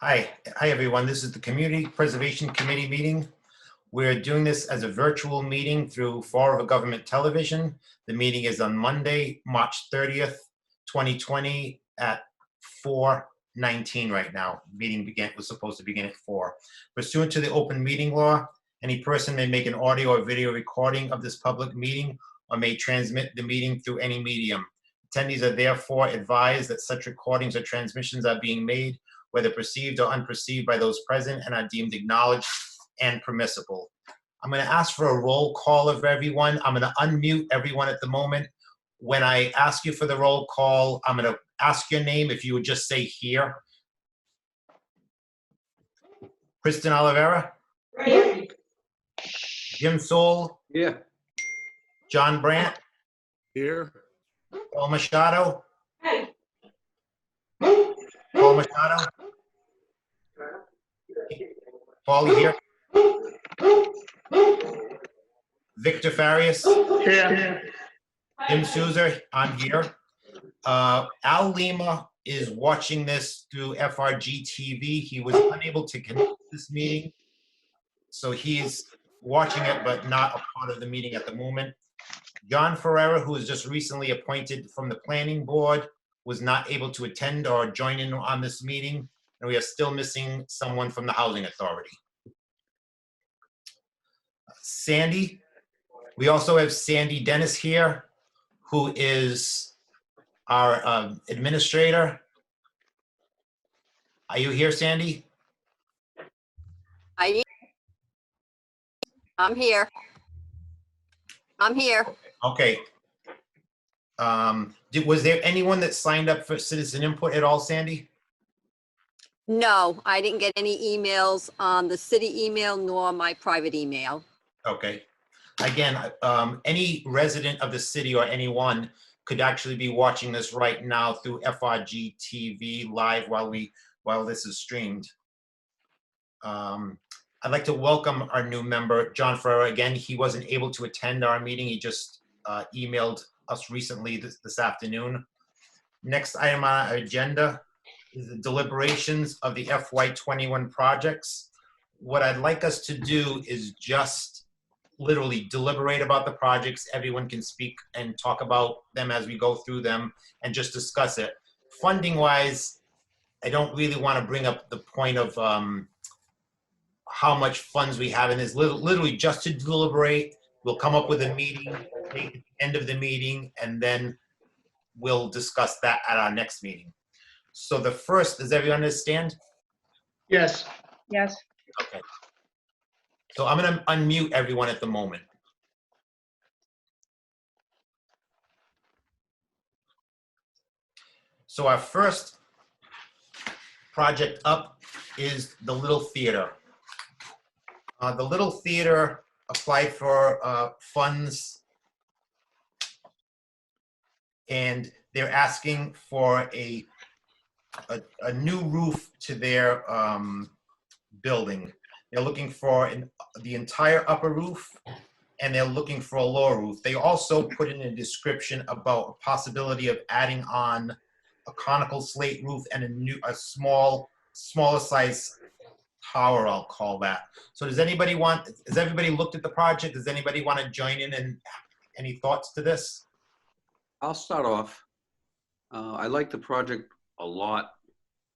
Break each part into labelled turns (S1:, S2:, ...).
S1: Hi everyone. This is the Community Preservation Committee meeting. We're doing this as a virtual meeting through Fall River Government Television. The meeting is on Monday, March 30th, 2020 at 4:19 right now. Meeting was supposed to begin at 4. Pursuant to the open meeting law, any person may make an audio or video recording of this public meeting or may transmit the meeting through any medium. Attendees are therefore advised that such recordings or transmissions are being made, whether perceived or unperceived by those present, and are deemed acknowledged and permissible. I'm going to ask for a roll call of everyone. I'm going to unmute everyone at the moment. When I ask you for the roll call, I'm going to ask your name if you would just say here. Kristen Oliveira?
S2: Here.
S1: Jim Soul?
S3: Yeah.
S1: John Brandt?
S3: Here.
S1: Paul Machado?
S2: Hey.
S1: Paul Machado? Paul, you here? Victor Farias?
S3: Here.
S1: Jim Souza, I'm here. Al Lima is watching this through FRG TV. He was unable to connect to this meeting, so he's watching it but not a part of the meeting at the moment. John Ferreira, who was just recently appointed from the planning board, was not able to attend or join in on this meeting, and we are still missing someone from the Housing Authority. Sandy, we also have Sandy Dennis here, who is our administrator. Are you here, Sandy?
S4: I'm here. I'm here.
S1: Okay. Was there anyone that signed up for citizen input at all, Sandy?
S4: No, I didn't get any emails on the city email nor my private email.
S1: Okay. Again, any resident of the city or anyone could actually be watching this right now through FRG TV live while this is streamed. I'd like to welcome our new member, John Ferreira. Again, he wasn't able to attend our meeting. He just emailed us recently this afternoon. Next item on our agenda is the deliberations of the FY21 projects. What I'd like us to do is just literally deliberate about the projects. Everyone can speak and talk about them as we go through them and just discuss it. Funding wise, I don't really want to bring up the point of how much funds we have, and is literally just to deliberate. We'll come up with a meeting at the end of the meeting, and then we'll discuss that at our next meeting. So the first, does everyone understand?
S3: Yes.
S2: Yes.
S1: Okay. So I'm going to unmute everyone at the moment. So our first project up is the Little Theater. The Little Theater applied for funds, and they're asking for a new roof to their building. They're looking for the entire upper roof, and they're looking for a lower roof. They also put in a description about a possibility of adding on a conical slate roof and a smaller size tower, I'll call that. So has everybody looked at the project? Does anybody want to join in and any thoughts to this?
S3: I'll start off. I like the project a lot.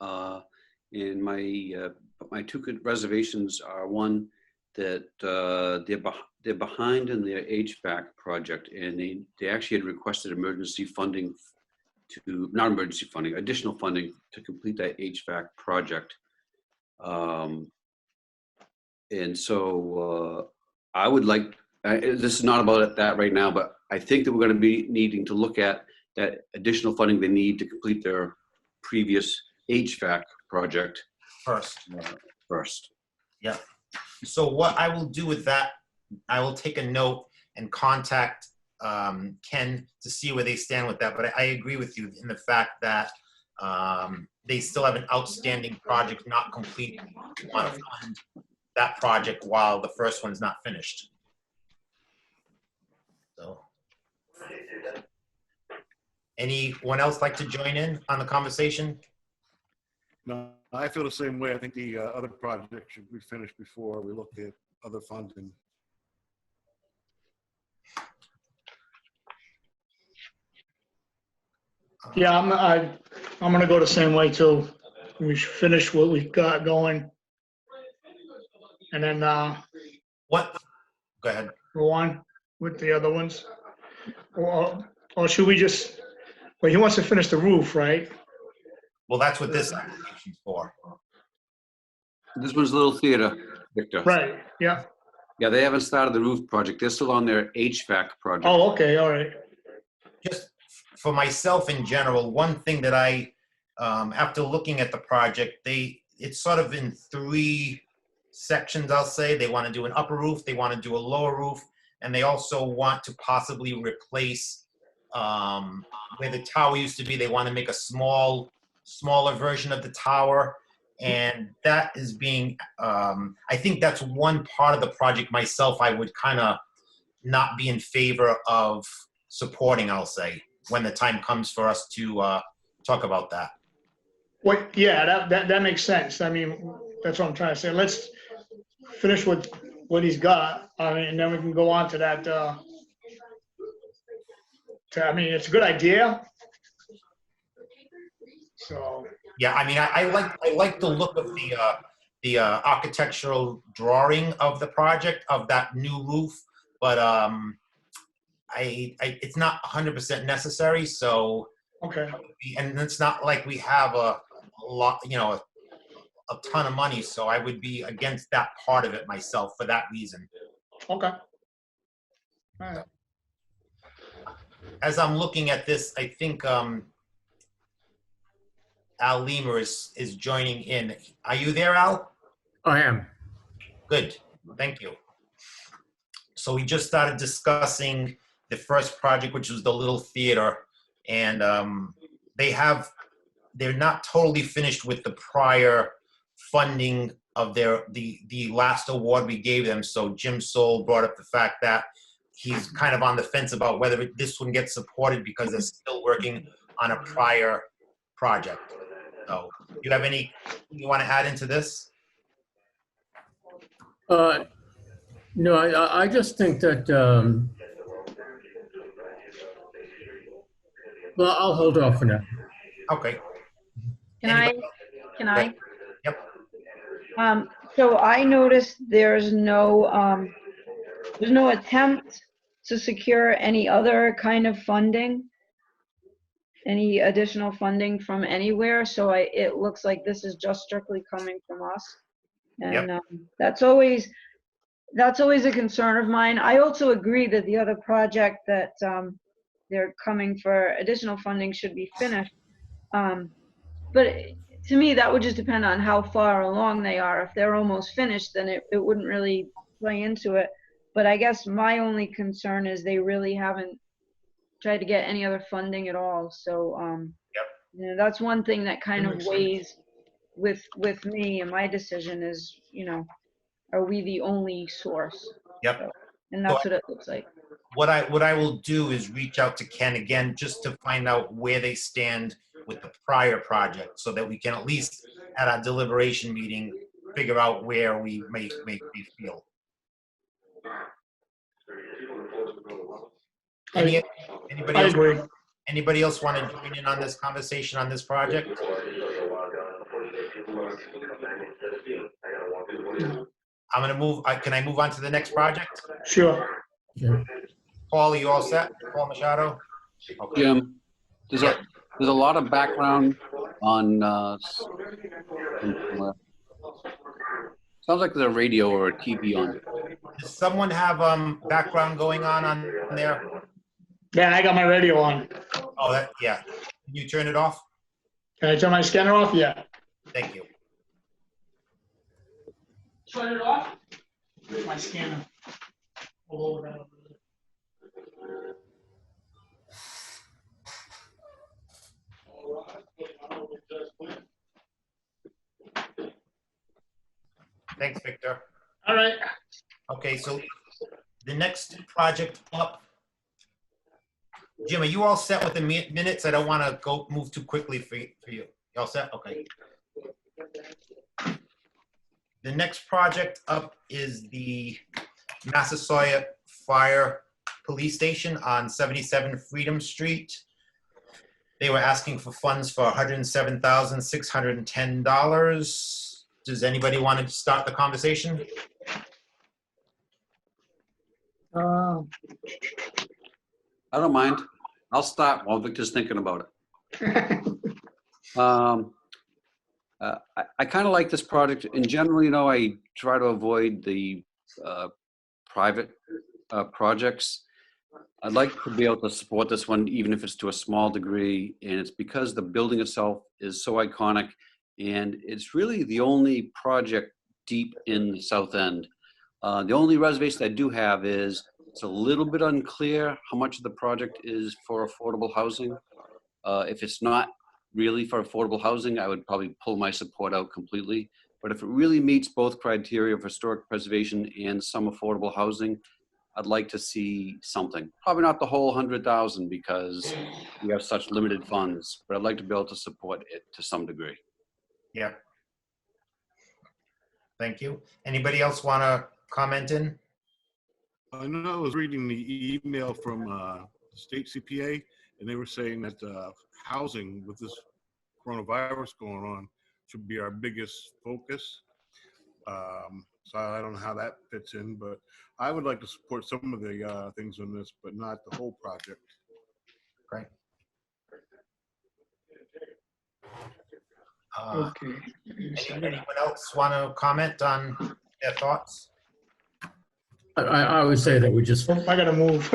S3: And my two reservations are, one, that they're behind in their HVAC project, and they actually had requested emergency funding not emergency funding, additional funding to complete that HVAC project. And so I would like, this is not about that right now, but I think that we're going to be needing to look at that additional funding they need to complete their previous HVAC project first.
S1: Yeah. So what I will do with that, I will take a note and contact Ken to see where they stand with that. But I agree with you in the fact that they still have an outstanding project not complete. We want to fund that project while the first one's not finished. So, anyone else like to join in on the conversation?
S2: No, I feel the same way. I think the other project should be finished before we look at other funding.
S5: Yeah, I'm gonna go the same way too. We should finish what we've got going. And then,
S1: What? Go ahead.
S5: go on with the other ones. Or should we just, well, he wants to finish the roof, right?
S1: Well, that's what this application's for.
S3: This one's Little Theater, Victor.
S5: Right, yeah.
S3: Yeah, they haven't started the roof project. They're still on their HVAC project.
S5: Oh, okay, all right.
S1: Just for myself in general, one thing that I, after looking at the project, it's sort of in 3 sections, I'll say. They want to do an upper roof, they want to do a lower roof, and they also want to possibly replace where the tower used to be. They want to make a smaller version of the tower. And that is being, I think that's one part of the project myself I would kind of not be in favor of supporting, I'll say, when the time comes for us to talk about that.
S5: What, yeah, that makes sense. I mean, that's what I'm trying to say. Let's finish with what he's got. I mean, and then we can go on to that. I mean, it's a good idea. So.
S1: Yeah, I mean, I like the look of the architectural drawing of the project of that new roof, but it's not 100% necessary. So,
S5: Okay.
S1: and it's not like we have a lot, you know, a ton of money. So I would be against that part of it myself for that reason.
S5: Okay. All right.
S1: As I'm looking at this, I think Al Lima is joining in. Are you there, Al?
S6: I am.
S1: Good, thank you. So we just started discussing the first project, which was the Little Theater, and they're not totally finished with the prior funding of the last award we gave them. So Jim Soul brought up the fact that he's kind of on the fence about whether this one gets supported because they're still working on a prior project. So, do you have any you want to add into this?
S6: No, I just think that, well, I'll hold off for now.
S1: Okay.
S7: Can I?
S1: Yep.
S7: So I noticed there's no attempt to secure any other kind of funding, any additional funding from anywhere. So it looks like this is just strictly coming from us. And that's always a concern of mine. I also agree that the other project that they're coming for additional funding should be finished. But to me, that would just depend on how far along they are. If they're almost finished, then it wouldn't really play into it. But I guess my only concern is they really haven't tried to get any other funding at all. So you know, that's one thing that kind of weighs with me and my decision is, you know, are we the only source?
S1: Yep.
S7: So, and that's what it looks like.
S1: What I will do is reach out to Ken again just to find out where they stand with the prior project, so that we can at least at our deliberation meeting figure out where we may feel. Anybody
S5: I
S1: else?
S5: agree.
S1: Anybody else want to join in on this conversation on this project? I'm gonna move. Can I move on to the next project?
S5: Sure.
S6: Yeah.
S1: Paul, are you all set? Paul Machado? Okay.
S3: Jim, there's a lot of background on, sounds like there's a radio or a TV on.
S1: Does someone have background going on there?
S5: Yeah, I got my radio on.
S1: Oh, yeah. Can you turn it off?
S5: Can I turn my scanner off? Yeah.
S1: Thank you.
S5: Turn it off? Where's my scanner? All over that.
S1: Thanks, Victor.
S5: All right.
S1: Okay, so the next project up. Jim, are you all set with the minutes? I don't want to move too quickly for you. You all set? Okay. The next project up is the Massasoit Fire Police Station on 77 Freedom Street. They were asking for funds for $107,610. Does anybody want to start the conversation?
S7: Oh.
S3: I don't mind. I'll start while Victor's thinking about it. I kind of like this project. In general, you know, I try to avoid the private projects. I'd like to be able to support this one, even if it's to a small degree. And it's because the building itself is so iconic. And it's really the only project deep in the South End. The only reservation I do have is it's a little bit unclear how much of the project is for affordable housing. If it's not really for affordable housing, I would probably pull my support out completely. But if it really meets both criteria of historic preservation and some affordable housing, I'd like to see something. Probably not the whole 100,000 because we have such limited funds, but I'd like to be able to support it to some degree.
S1: Yeah. Thank you. Anybody else want to comment in?
S2: I know I was reading the email from state CPA, and they were saying that housing with this coronavirus going on should be our biggest focus. So I don't know how that fits in, but I would like to support some of the things on this, but not the whole project.
S1: Great.
S5: Okay.
S1: Anyone else want to comment on their thoughts?
S6: I would say that we just
S5: I gotta move.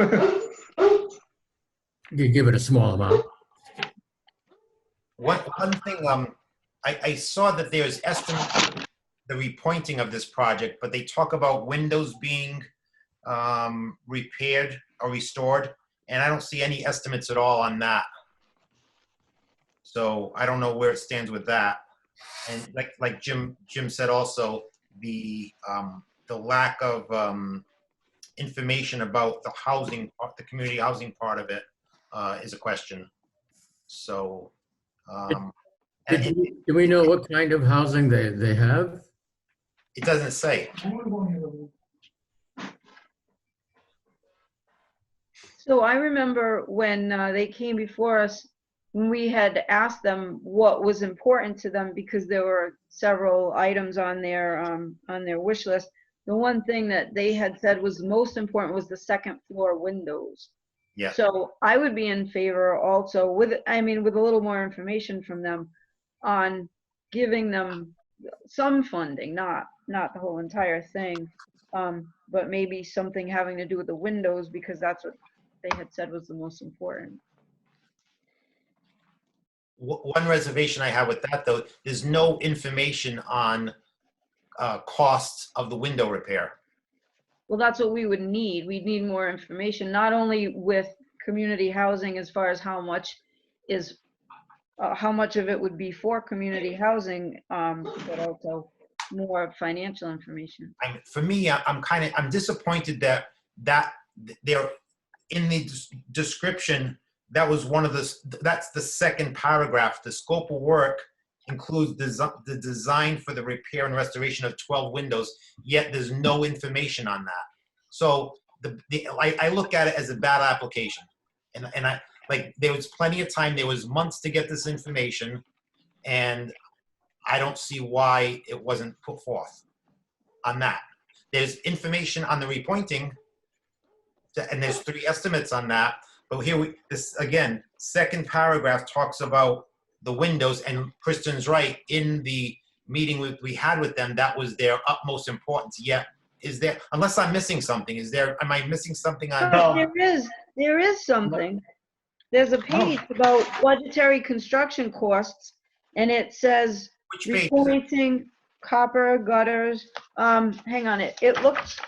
S6: give it a small amount.
S1: One thing, I saw that there's estimate the repointing of this project, but they talk about windows being repaired or restored, and I don't see any estimates at all on that. So I don't know where it stands with that. And like Jim said also, the lack of information about the housing, the community housing part of it is a question. So,
S6: Do we know what kind of housing they have?
S1: it doesn't say.
S7: So I remember when they came before us, when we had asked them what was important to them, because there were several items on their wish list. The one thing that they had said was most important was the second floor windows.
S1: Yeah.
S7: So I would be in favor also with a little more information from them on giving them some funding, not the whole entire thing, but maybe something having to do with the windows, because that's what they had said was the most important.
S1: One reservation I have with that, though, there's no information on costs of the window repair.
S7: Well, that's what we would need. We'd need more information, not only with community housing as far as how much of it would be for community housing, but also more financial information.
S1: For me, I'm disappointed that they're in the description. That was that's the second paragraph. The scope of work includes the design for the repair and restoration of 12 windows, yet there's no information on that. So I look at it as a bad application. And I like, there was plenty of time, there was months to get this information, and I don't see why it wasn't put forth on that. There's information on the repointing, and there's 3 estimates on that. But here this again, second paragraph talks about the windows, and Kristen's right. In the meeting we had with them, that was their utmost importance. Yet, unless I'm missing something, am I missing something on?
S5: No.
S7: There is something. There's a page about budgetary construction costs, and it says
S1: Which page? Is it?
S7: repointing, copper, gutters. Hang on, it looks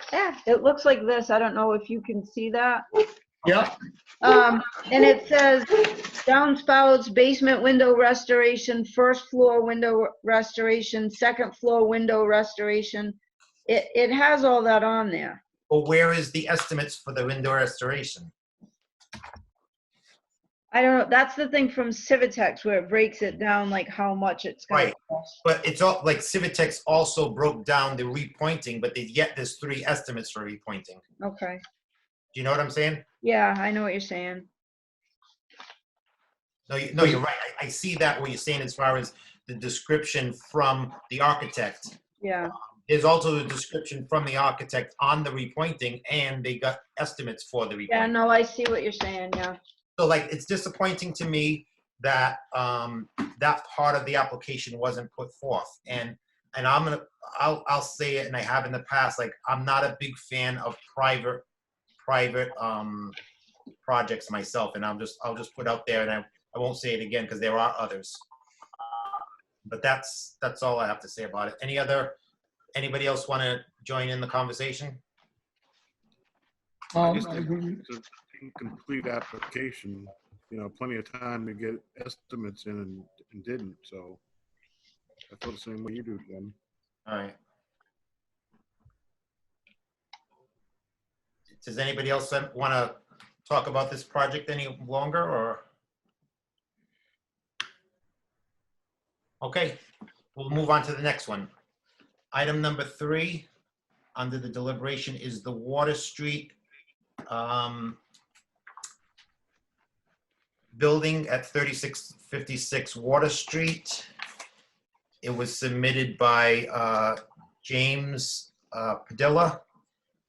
S7: like this. I don't know if you can see that.
S5: Yeah.
S7: And it says downspouts, basement window restoration, first floor window restoration, second floor window restoration. It has all that on there.
S1: Well, where is the estimates for the window restoration?
S7: I don't know, that's the thing from Civitex where it breaks it down like how much it's gonna
S1: Right.
S7: cost.
S1: But it's all, like Civitex also broke down the repointing, but yet there's 3 estimates for repointing.
S7: Okay,
S1: Do you know what I'm saying?
S7: yeah, I know what you're saying.
S1: No, no, you're right. I see that what you're saying as far as the description from the architect.
S7: Yeah,
S1: There's also the description from the architect on the repointing, and they got estimates for the
S7: yeah,
S1: repointing.
S7: no, I see what you're saying, yeah.
S1: So like, it's disappointing to me that that part of the application wasn't put forth. And I'll say it, and I have in the past, like, I'm not a big fan of private projects myself, and I'll just put out there, and I won't say it again because there are others. But that's all I have to say about it. Anybody else want to join in the conversation?
S2: I
S5: I
S2: just think
S5: agree.
S2: it's an incomplete application, plenty of time to get estimates in and didn't, so I feel the same way you do, Jen.
S1: All right. Does anybody else want to talk about this project any longer, or? Okay, we'll move on to the next one. Item number 3 under the deliberation is the Water Street building at 3656 Water Street. It was submitted by James Padilla,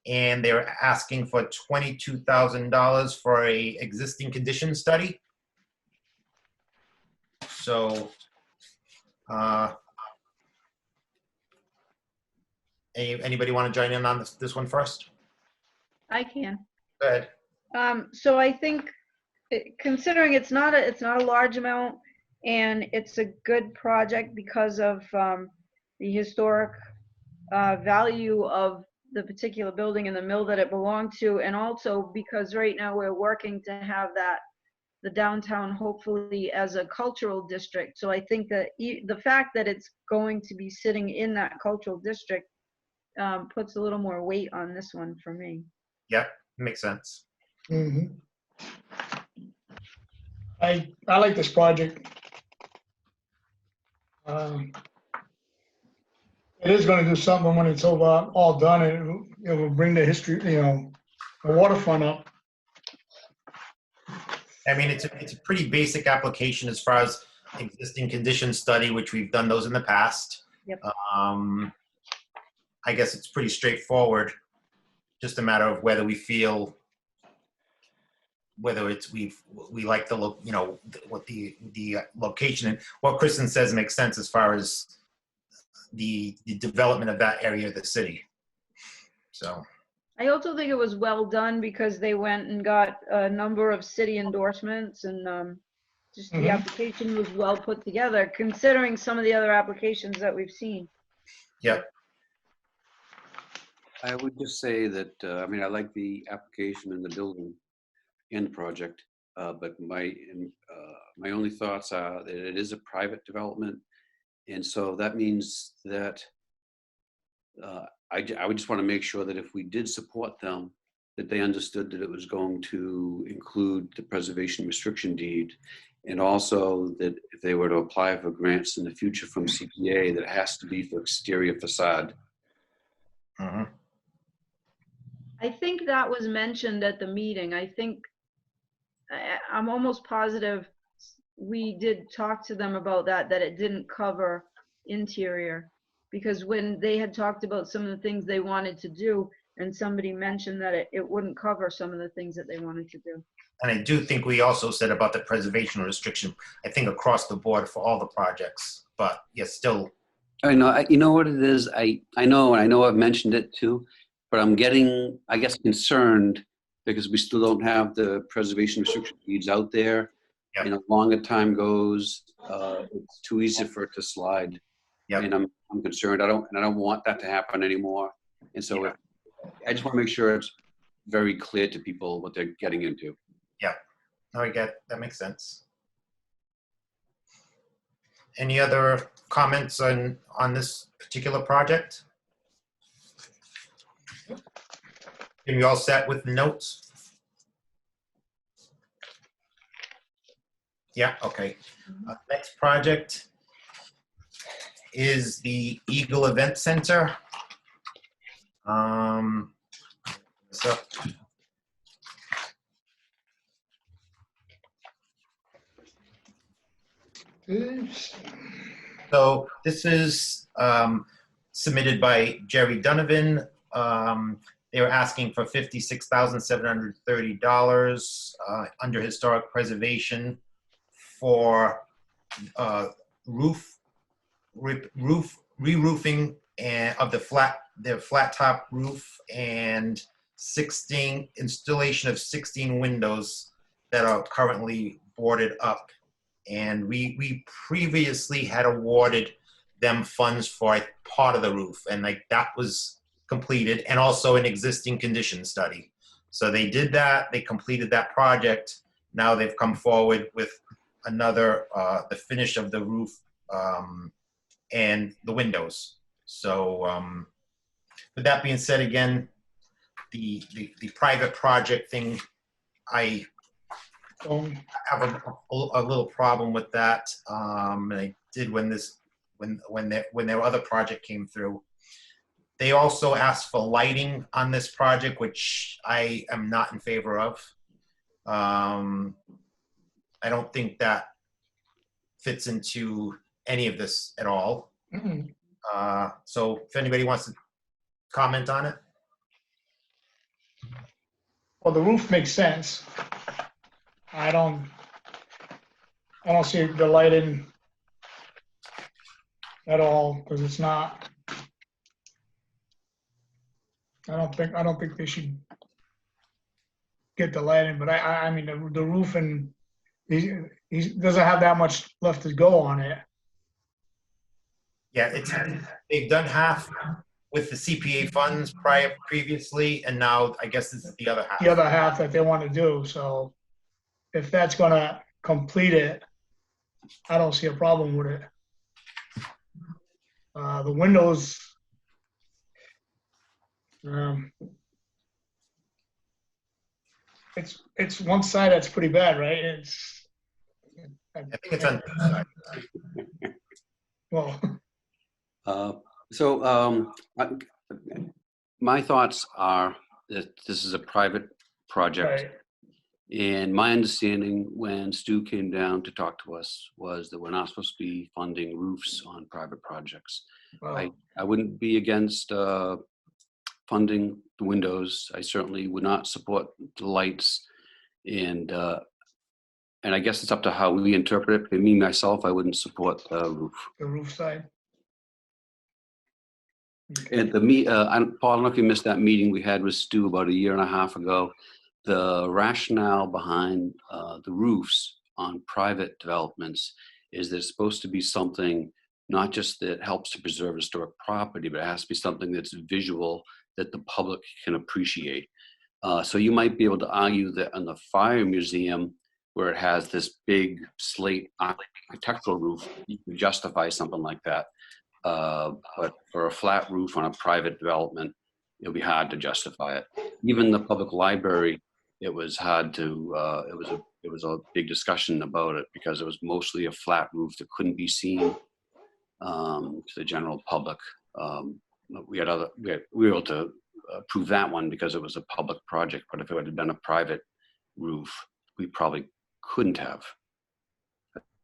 S1: and they're asking for $22,000 for a existing condition study. So anybody want to join in on this one first?
S7: I can.
S1: Go ahead.
S7: So I think, considering it's not a large amount, and it's a good project because of the historic value of the particular building and the mill that it belonged to, and also because right now we're working to have the downtown hopefully as a cultural district. So I think that the fact that it's going to be sitting in that cultural district puts a little more weight on this one for me.
S1: Yep, makes sense.
S5: Mhm. I like this project. It is gonna do something when it's all done, and it will bring the history, the waterfront up.
S1: I mean, it's a pretty basic application as far as existing condition study, which we've done those in the past.
S7: Yep.
S1: I guess it's pretty straightforward. Just a matter of whether we feel whether it's we like the look, what the location, and what Kristen says makes sense as far as the development of that area of the city. So
S7: I also think it was well done because they went and got a number of city endorsements, and just the
S5: Mhm.
S7: application was well put together considering some of the other applications that we've seen.
S1: yep.
S3: I would just say that, I mean, I like the application and the building and the project, but my only thoughts are that it is a private development. And so that means that I would just want to make sure that if we did support them, that they understood that it was going to include the preservation restriction deed. And also that if they were to apply for grants in the future from CPA, that it has to be for exterior facade.
S1: Mhm.
S7: I think that was mentioned at the meeting. I think, I'm almost positive we did talk to them about that it didn't cover interior. Because when they had talked about some of the things they wanted to do, and somebody mentioned that it wouldn't cover some of the things that they wanted to do.
S1: And I do think we also said about the preservation restriction, I think across the board for all the projects, but yes, still.
S3: I know, you know what it is? I know, and I know I've mentioned it too, but I'm getting, I guess, concerned because we still don't have the preservation restriction deeds out there.
S1: Yep.
S3: And as long as time goes, it's too easy for it to slide.
S1: Yep.
S3: And I'm concerned. I don't want that to happen anymore. And so
S1: Yeah.
S3: I just want to make sure it's very clear to people what they're getting into.
S1: No, I get, that makes sense. Any other comments on this particular project? Are you all set with the notes? Yeah, okay. Next project is the Eagle Event Center. So
S5: Oops.
S1: So this is submitted by Jerry Donovan. They were asking for $56,730 under historic preservation for re-roofing of their flat top roof and installation of 16 windows that are currently boarded up. And we previously had awarded them funds for a part of the roof, and like that was completed, and also an existing condition study. So they did that, they completed that project. Now they've come forward with another, the finish of the roof and the windows. So with that being said, again, the private project thing, I have a little problem with that, and I did when their other project came through. They also asked for lighting on this project, which I am not in favor of. I don't think that fits into any of this at all.
S5: Mm-mm.
S1: So if anybody wants to comment on it.
S5: Well, the roof makes sense. I don't see the lighting at all, because it's not. I don't think they should get the lighting, but I mean, the roof, and he doesn't have that much left to go on it.
S1: Yeah, they've done half with the CPA funds previously, and now I guess this is the other half.
S5: The other half that they want to do, so if that's gonna complete it, I don't see a problem with it. The windows, it's one side that's pretty bad, right?
S1: I think it's on the side.
S5: Well,
S3: My thoughts are that this is a private project.
S5: right,
S3: And my understanding when Stu came down to talk to us was that we're not supposed to be funding roofs on private projects.
S5: well,
S3: I wouldn't be against funding the windows. I certainly would not support the lights. And I guess it's up to how we interpret it. For me, myself, I wouldn't support the roof.
S5: the roof side.
S3: And Paul, I don't know if you missed that meeting we had with Stu about a year and a half ago. The rationale behind the roofs on private developments is that it's supposed to be something not just that helps to preserve historic property, but it has to be something that's visual that the public can appreciate. So you might be able to argue that on the fire museum, where it has this big slate architectural roof, you can justify something like that. But for a flat roof on a private development, it'll be hard to justify it. Even the public library, it was hard to, it was a big discussion about it because it was mostly a flat roof that couldn't be seen to the general public. We were able to prove that one because it was a public project, but if it had been a private roof, we probably couldn't have.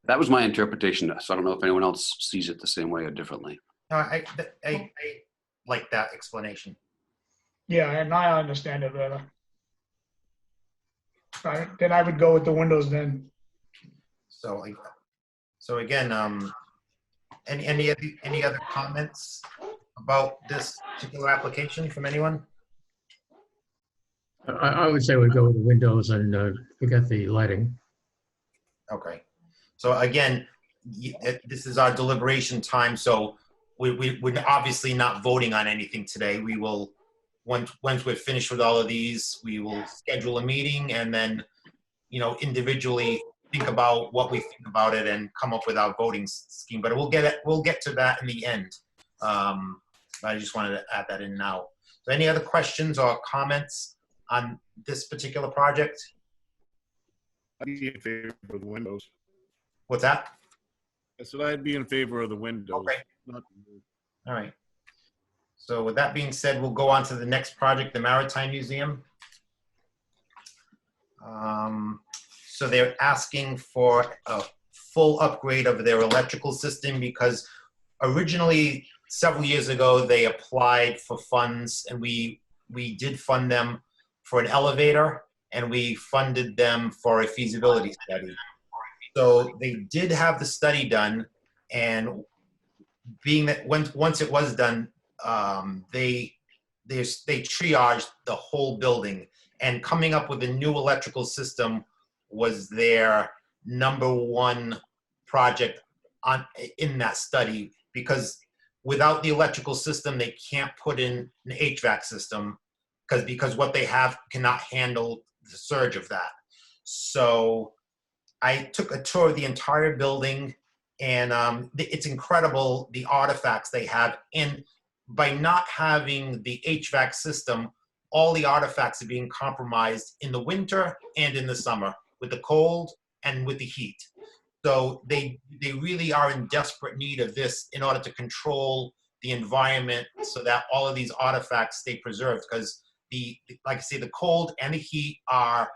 S3: That was my interpretation, so I don't know if anyone else sees it the same way or differently.
S1: No, I like that explanation.
S5: Yeah, and I understand it better. Then I would go with the windows then.
S1: So again, any other comments about this particular application from anyone?
S6: I would say we go with the windows and forget the lighting.
S1: Okay. So again, this is our deliberation time, so we're obviously not voting on anything today. We will, once we're finished with all of these, we will schedule a meeting and then, individually think about what we think about it and come up with our voting scheme. But we'll get to that in the end. I just wanted to add that in now. So any other questions or comments on this particular project?
S2: I'd be in favor of the windows.
S1: What's that?
S2: I said I'd be in favor of the windows.
S1: Okay.
S2: Not
S1: All right. So with that being said, we'll go on to the next project, the Maritime Museum. So they're asking for a full upgrade of their electrical system because originally, several years ago, they applied for funds and we did fund them for an elevator and we funded them for a feasibility study. So they did have the study done, and being that once it was done, they triaged the whole building, and coming up with a new electrical system was their number one project in that study, because without the electrical system, they can't put in an HVAC system because what they have cannot handle the surge of that. So I took a tour of the entire building, and it's incredible the artifacts they have. And by not having the HVAC system, all the artifacts are being compromised in the winter and in the summer with the cold and with the heat. So they really are in desperate need of this in order to control the environment so that all of these artifacts stay preserved, because like I say, the cold and the heat are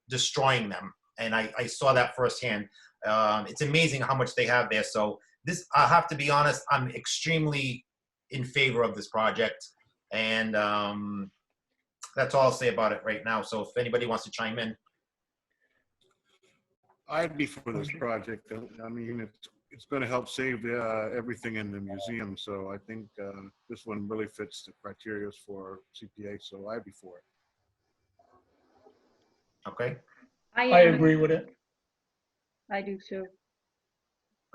S1: destroying them. And I saw that firsthand. It's amazing how much they have there. So this, I have to be honest, I'm extremely in favor of this project. And that's all I'll say about it right now. So if anybody wants to chime in.
S2: I'd be for this project. I mean, it's going to help save everything in the museum. So I think this one really fits the criteria for CPA. So I'd be for it.
S1: Okay.
S5: I
S7: am.
S5: agree with it.
S7: I do too.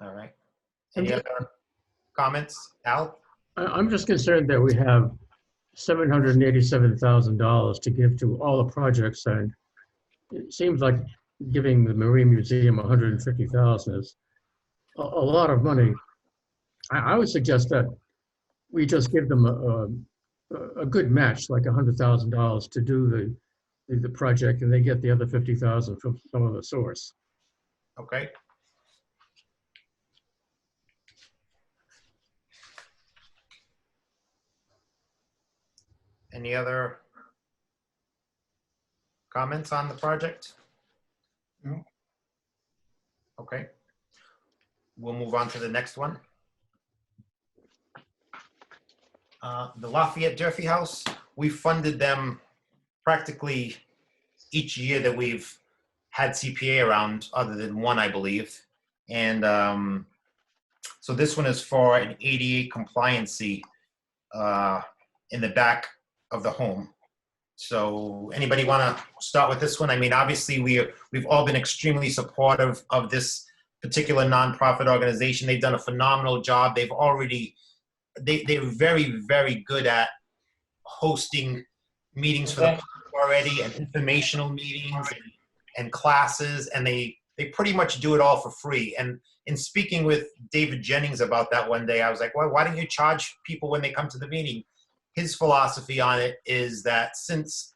S1: All right. Any other comments, Al?
S6: I'm just concerned that we have $787,000 to give to all the projects, and it seems like giving the Marine Museum $150,000 is a lot of money. I would suggest that we just give them a good match, like $100,000 to do the project, and they get the other $50,000 from some other source.
S1: Okay. Any other comments on the project?
S5: No.
S1: Okay. We'll move on to the next one. The Lafayette Durfee House, we funded them practically each year that we've had CPA around, other than one, I believe. And so this one is for an ADA compliancy in the back of the home. So anybody want to start with this one? I mean, obviously we've all been extremely supportive of this particular nonprofit organization. They've done a phenomenal job. They're very, very good at hosting meetings for the public already, and informational meetings and classes, and they pretty much do it all for free. And in speaking with David Jennings about that one day, I was like, well, why don't you charge people when they come to the meeting? His philosophy on it is that since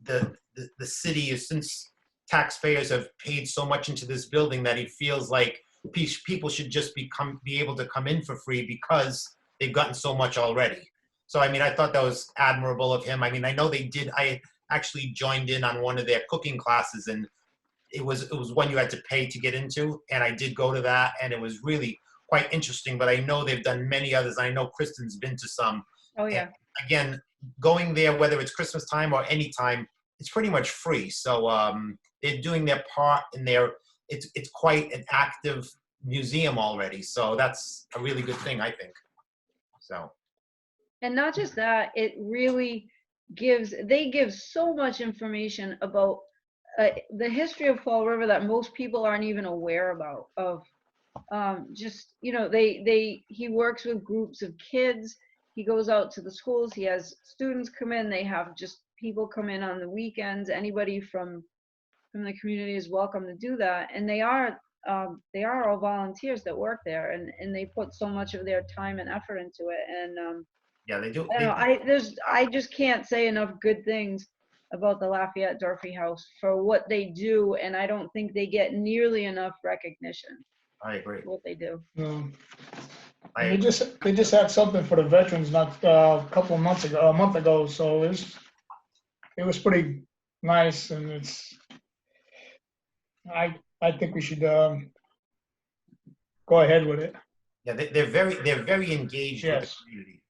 S1: the city since taxpayers have paid so much into this building, that he feels like people should just be able to come in for free because they've gotten so much already. So, I mean, I thought that was admirable of him. I mean, I know they did. I actually joined in on one of their cooking classes, and it was one you had to pay to get into. And I did go to that, and it was really quite interesting. But I know they've done many others. I know Kristen's been to some.
S7: Oh, yeah.
S1: And again, going there, whether it's Christmas time or any time, it's pretty much free. So they're doing their part, and it's quite an active museum already. So that's a really good thing, I think. So.
S7: And not just that, it really they give so much information about the history of Fall River that most people aren't even aware about. Just, you know, he works with groups of kids. He goes out to the schools. He has students come in. They have just people come in on the weekends. Anybody from the community is welcome to do that. And they are all volunteers that work there, and they put so much of their time and effort into it. And
S1: Yeah, they do.
S7: I don't know, I just can't say enough good things about the Lafayette Durfee House for what they do, and I don't think they get nearly enough recognition.
S1: I agree.
S7: what they do.
S1: I
S5: They just had something for the veterans not a couple of months ago, a month ago, so it was pretty nice, and I think we should go ahead with it.
S1: Yeah, they're very engaged with the
S5: Yes.
S1: community.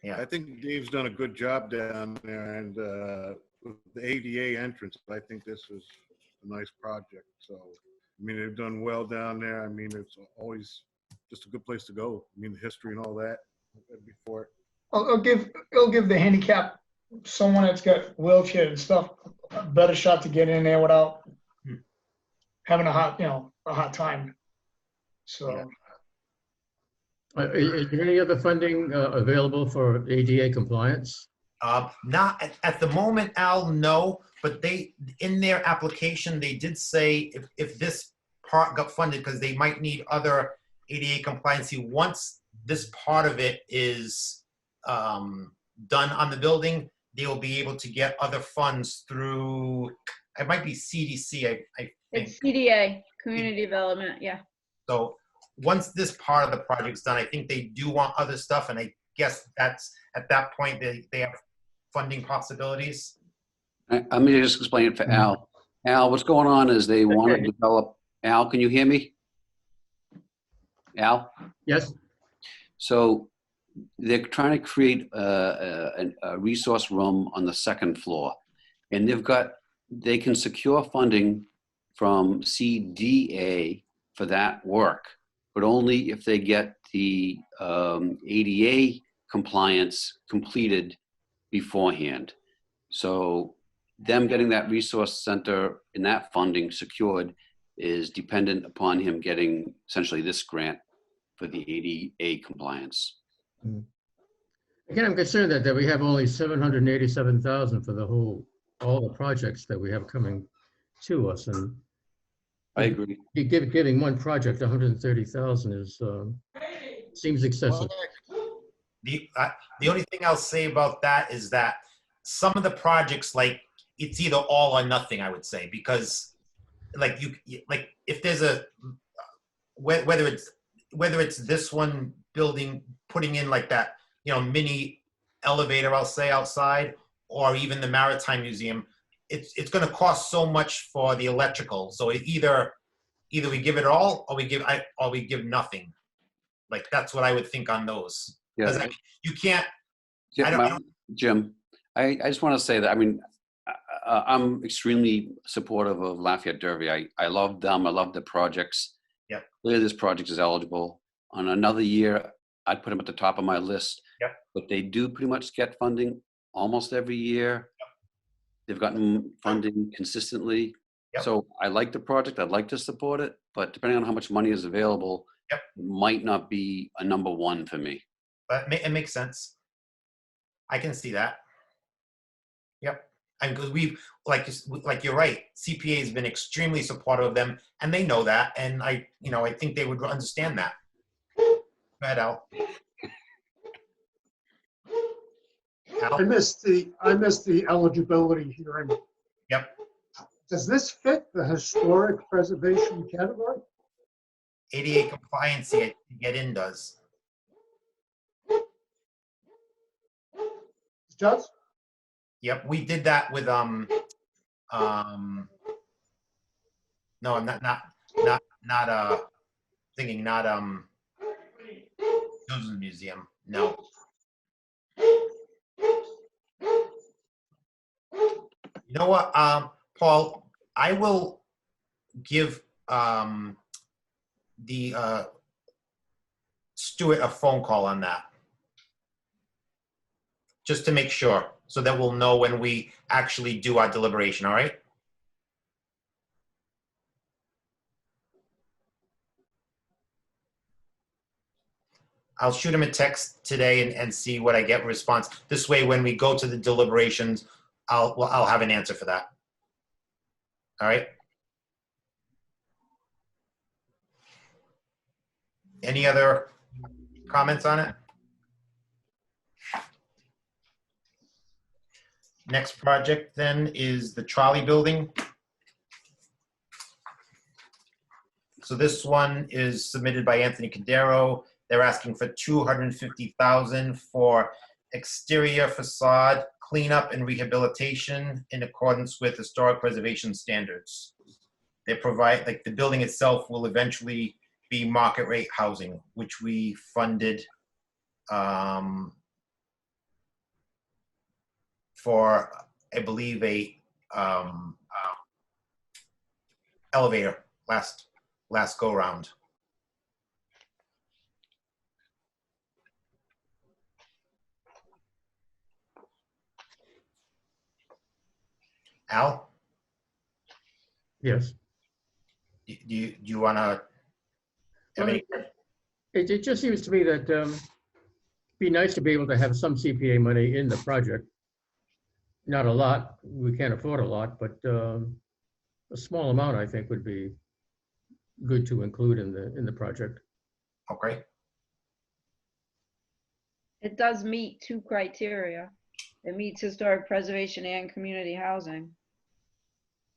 S2: I think Dave's done a good job down there, and with the ADA entrance, I think this is a nice project. So, I mean, they've done well down there. I mean, it's always just a good place to go. I mean, the history and all that before it.
S5: It'll give the handicap, someone that's got wheelchair and stuff, a better shot to get in there without having a hot time. So.
S1: Yeah.
S6: Is there any other funding available for ADA compliance?
S1: Not at the moment, Al, no, but in their application, they did say if this part got funded, because they might need other ADA compliancy, once this part of it is done on the building, they will be able to get other funds through, it might be CDC, I think.
S7: It's CDA, Community Development, yeah.
S1: So once this part of the project's done, I think they do want other stuff, and I guess that's, at that point, they have funding possibilities.
S3: Let me just explain it for Al. Al, what's going on is they want to develop, Al, can you hear me? Al?
S6: Yes?
S3: So they're trying to create a resource room on the second floor. And they can secure funding from CDA for that work, but only if they get the ADA compliance completed beforehand. So them getting that resource center and that funding secured is dependent upon him getting essentially this grant for the ADA compliance.
S6: Again, I'm concerned that we have only 787,000 for all the projects that we have coming to us, and
S3: I agree.
S6: giving one project 130,000 is seems excessive.
S1: The only thing I'll say about that is that some of the projects, like, it's either all or nothing, I would say, because like if there's whether it's this one building, putting in like that, mini elevator, I'll say, outside, or even the Maritime Museum, it's going to cost so much for the electrical. So either we give it all, or we give nothing. Like, that's what I would think on those. Because
S3: Yeah.
S1: you can't.
S3: Jim, I just want to say that, I mean, I'm extremely supportive of Lafayette Derby. I love them. I love the projects.
S1: Yep.
S3: Clearly, this project is eligible. On another year, I'd put them at the top of my list.
S1: Yep.
S3: But they do pretty much get funding almost every year. Yep. They've gotten funding consistently.
S1: Yep.
S3: So I like the project. I'd like to support it. But depending on how much money is available,
S1: Yep.
S3: it might not be a number one for me.
S1: But it makes sense. I can see that. Yep. And because we've, like you're right, CPA has been extremely supportive of them, and they know that, and I think they would understand that. Go ahead, Al.
S8: I missed the eligibility hearing.
S1: Yep.
S8: Does this fit the historic preservation category?
S1: ADA compliance to get in does.
S8: It does?
S1: Yep, we did that with no, not thinking, not Children's Museum. No. You know what, Paul, I will give the Stuart a phone call on that, just to make sure, so that we'll know when we actually do our deliberation. All right? I'll shoot him a text today and see what I get in response. This way, when we go to the deliberations, I'll have an answer for that. All right? Any other comments on it? Next project then is the trolley building. So this one is submitted by Anthony Cadero. They're asking for $250,000 for exterior facade cleanup and rehabilitation in accordance with historic preservation standards. They provide, like, the building itself will eventually be market rate housing, which we funded for, I believe, a elevator last go round. Al,
S6: Yes.
S1: do you want to have any?
S6: It just seems to me that be nice to be able to have some CPA money in the project. Not a lot, we can't afford a lot, but a small amount, I think, would be good to include in the project.
S1: Okay,
S7: It does meet two criteria. It meets historic preservation and community housing.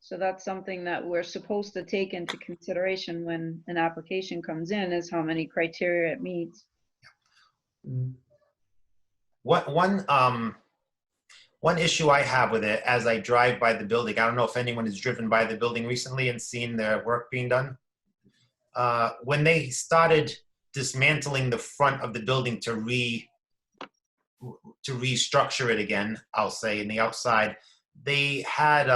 S7: So that's something that we're supposed to take into consideration when an application comes in, is how many criteria it meets.
S6: Mm.
S1: One issue I have with it as I drive by the building, I don't know if anyone has driven by the building recently and seen their work being done. When they started dismantling the front of the building to restructure it again, I'll say, in the outside, they had,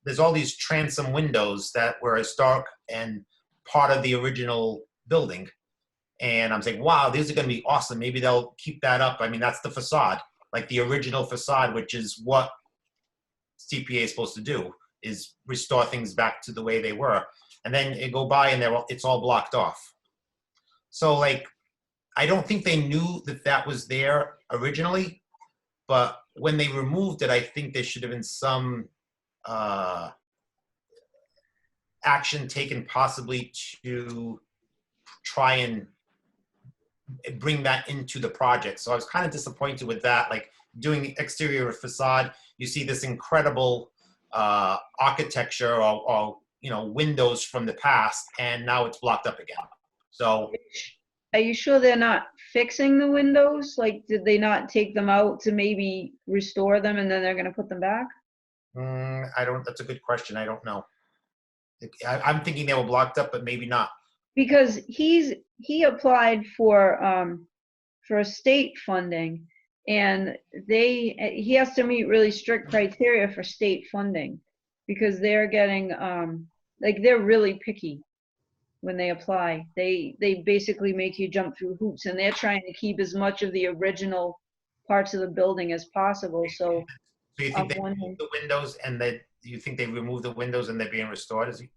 S1: there's all these transom windows that were historic and part of the original building. And I'm saying, wow, these are going to be awesome. Maybe they'll keep that up. I mean, that's the facade, like the original facade, which is what CPA is supposed to do, is restore things back to the way they were. And then it go by and it's all blocked off. So, like, I don't think they knew that that was there originally, but when they removed it, I think there should have been some action taken possibly to try and bring that into the project. So I was kind of disappointed with that. Like, doing exterior facade, you see this incredible architecture or windows from the past, and now it's blocked up again. So
S7: Are you sure they're not fixing the windows? Like, did they not take them out to maybe restore them and then they're gonna put them back?
S1: that's a good question. I don't know. I'm thinking they were blocked up, but maybe not.
S7: Because he applied for state funding, and he has to meet really strict criteria for state funding, because they're getting they're really picky when they apply. They basically make you jump through hoops, and they're trying to keep as much of the original parts of the building as possible. So
S1: you think they removed the windows, and you think they removed the windows and they're being restored? Is he?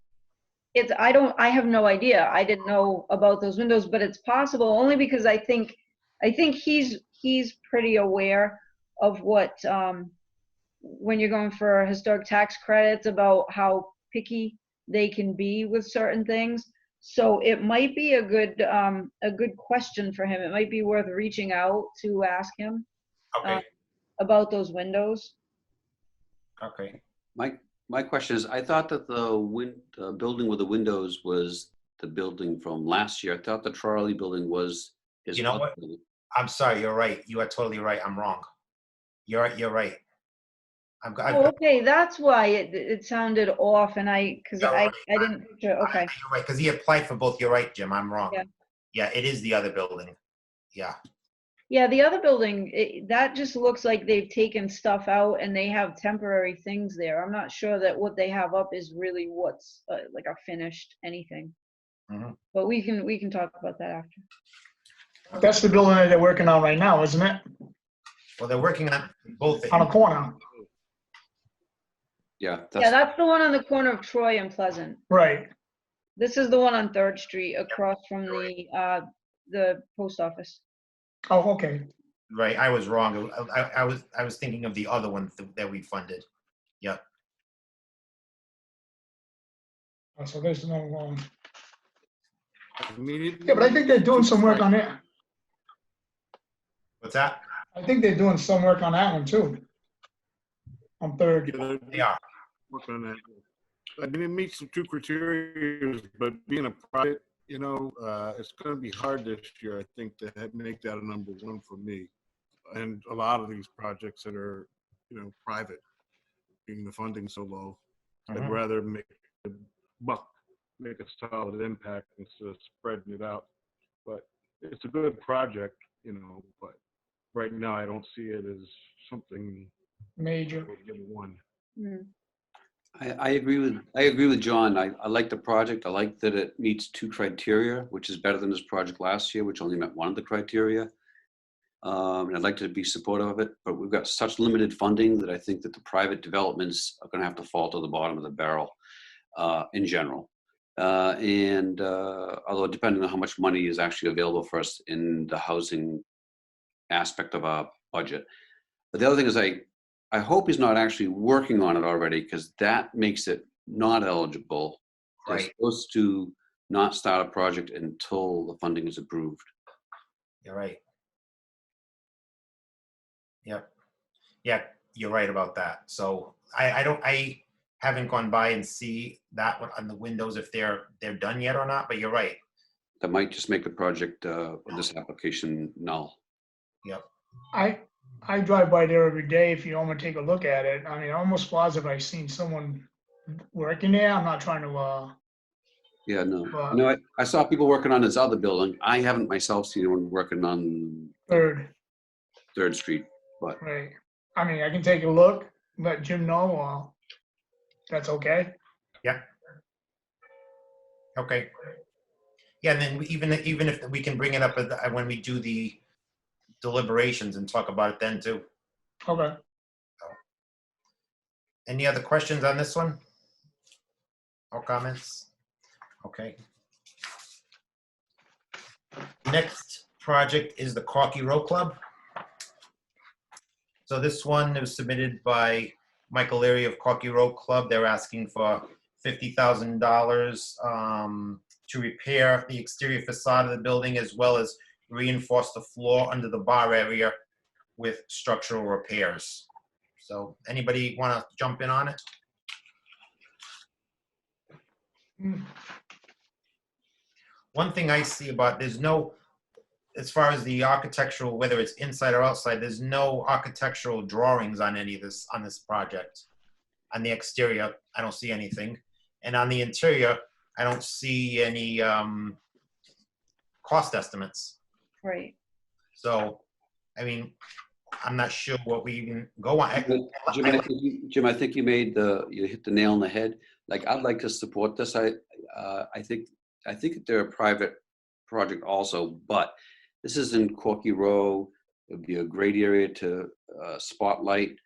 S7: I have no idea. I didn't know about those windows, but it's possible, only because I think he's pretty aware of what, when you're going for historic tax credits, about how picky they can be with certain things. So it might be a good question for him. It might be worth reaching out to ask him about those windows.
S1: Okay.
S3: My question is, I thought that the building with the windows was the building from last year. I thought the trolley building was his.
S1: You know what?
S3: building.
S1: I'm sorry. You're right. You are totally right. I'm wrong. You're right.
S7: Okay, that's why it sounded off, and I didn't picture. Okay.
S1: You're right, because he applied for both. You're right, Jim. I'm wrong.
S7: Yeah.
S1: Yeah, it is the other building. Yeah.
S7: Yeah, the other building, that just looks like they've taken stuff out and they have temporary things there. I'm not sure that what they have up is really what's like a finished anything.
S1: Mm-hmm.
S7: But we can talk about that after.
S5: That's the building that they're working on right now, isn't it?
S1: Well, they're working on both.
S5: On a corner.
S3: Yeah,
S7: Yeah, that's the one on the corner of Troy and Pleasant.
S5: Right.
S7: This is the one on 3rd Street across from the post office.
S5: Oh, okay.
S1: Right. I was wrong. I was thinking of the other one that we funded. Yep.
S5: So there's another one.
S2: Immediately.
S5: Yeah, but I think they're doing some work on it.
S1: What's that?
S5: I think they're doing some work on that one too. On 3rd.
S2: Yeah,
S1: They are.
S2: work on that. I mean, it meets some two criteria, but being a private, it's going to be hard this year, I think, to make that a number one for me. And a lot of these projects that are, private, being the funding so low, I'd
S1: Mhm.
S2: rather make a buck, make a solid impact instead of spreading it out. But it's a good project, but right now I don't see it as something
S5: Major.
S2: that would get one.
S7: Mm.
S3: I agree with John. I like the project. I like that it meets two criteria, which is better than this project last year, which only met one of the criteria. And I'd like to be supportive of it, but we've got such limited funding that I think that the private developments are going to have to fall to the bottom of the barrel in general. Although depending on how much money is actually available for us in the housing aspect of our budget. But the other thing is I hope he's not actually working on it already, because that makes it not eligible. They're
S1: Right.
S3: supposed to not start a project until the funding is approved.
S1: You're right. Yep. Yeah, you're right about that. So I haven't gone by and see that one on the windows if they're done yet or not, but you're right.
S3: That might just make the project, this application null.
S1: Yep.
S5: I drive by there every day. If you want to take a look at it, I mean, almost positive I've seen someone working there. I'm not trying to,
S3: Yeah, no.
S5: Well-
S3: No, I saw people working on this other building. I haven't myself seen anyone working on
S5: third,
S3: 3rd Street, but
S5: right? I mean, I can take a look, let Jim know, that's okay.
S1: Okay. Yeah, and then even if we can bring it up when we do the deliberations and talk about it then too.
S5: Okay.
S1: Any other questions on this one? Or comments? Okay. Next project is the Corky Row Club. So this one was submitted by Michael Leary of Corky Row Club. They're asking for $50,000 to repair the exterior facade of the building, as well as reinforce the floor under the bar area with structural repairs. So anybody want to jump in on it? One thing I see about, as far as the architectural, whether it's inside or outside, there's no architectural drawings on any of this, on this project. On the exterior, I don't see anything. And on the interior, I don't see any cost estimates.
S7: Right.
S1: So, I mean, I'm not sure what we even go on.
S3: Jim, I think you hit the nail on the head. Like, I'd like to support this. I think that they're a private project also, but this is in Corky Row. It would be a great area to spotlight.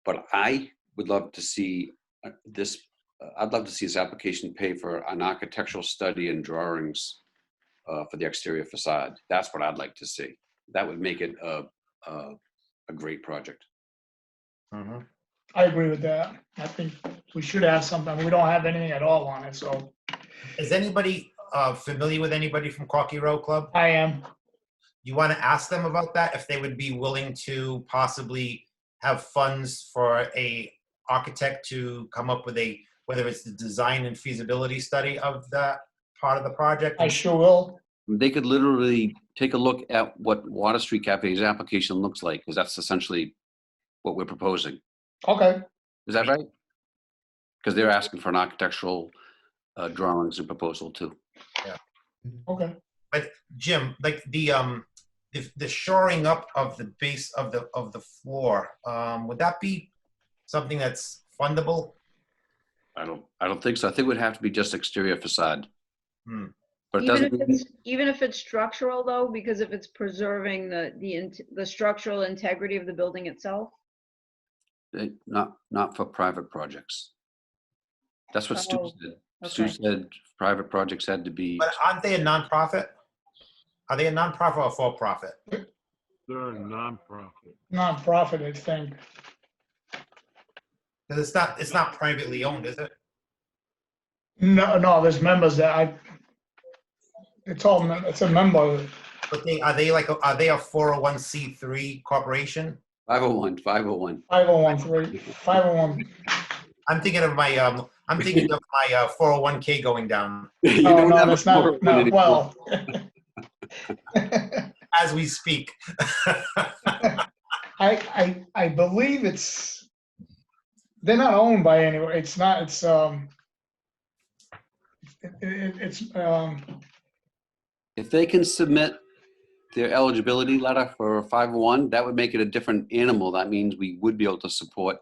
S3: But I would love to see this. I'd love to see this application pay for an architectural study and drawings for the exterior facade. That's what I'd like to see. That would make it a great project.
S1: Mhm.
S5: I agree with that. I think we should have something. We don't have anything at all on it, so
S1: Is anybody familiar with anybody from Corky Row Club?
S5: I am.
S1: You want to ask them about that, if they would be willing to possibly have funds for a architect to come up with whether it's the design and feasibility study of that part of the project?
S5: I sure will.
S3: They could literally take a look at what Water Street Cafe's application looks like, because that's essentially what we're proposing.
S5: Okay.
S3: Is that right? Because they're asking for an architectural drawings and proposal too.
S5: Okay.
S1: But Jim, like the shoring up of the base of the floor, would that be something that's fundable?
S3: I don't think so. I think it would have to be just exterior facade.
S1: Hmm.
S3: But it
S7: Even
S3: doesn't.
S7: even if it's structural though, because if it's preserving the structural integrity of the building itself.
S3: Not for private projects. That's what Stu
S7: Oh,
S3: said.
S7: okay.
S3: Stu said private projects had to be.
S1: But aren't they a nonprofit? Are they a nonprofit or for-profit?
S2: They're a nonprofit.
S5: Non-profit, I think.
S1: Because it's not privately owned, is it?
S5: No, there's members that it's a member.
S1: But are they a 401c3 corporation?
S3: 501.
S5: 501.
S1: I'm thinking of I'm thinking of my 401k going down
S3: You
S5: Oh,
S3: don't
S5: no,
S3: have a
S5: that's not,
S3: forum
S5: no,
S3: anymore.
S5: well.
S1: as we speak.
S5: I believe they're not owned by anyone. It's not, it's,
S3: If they can submit their eligibility letter for a 501, that would make it a different animal. That means we would be able to support.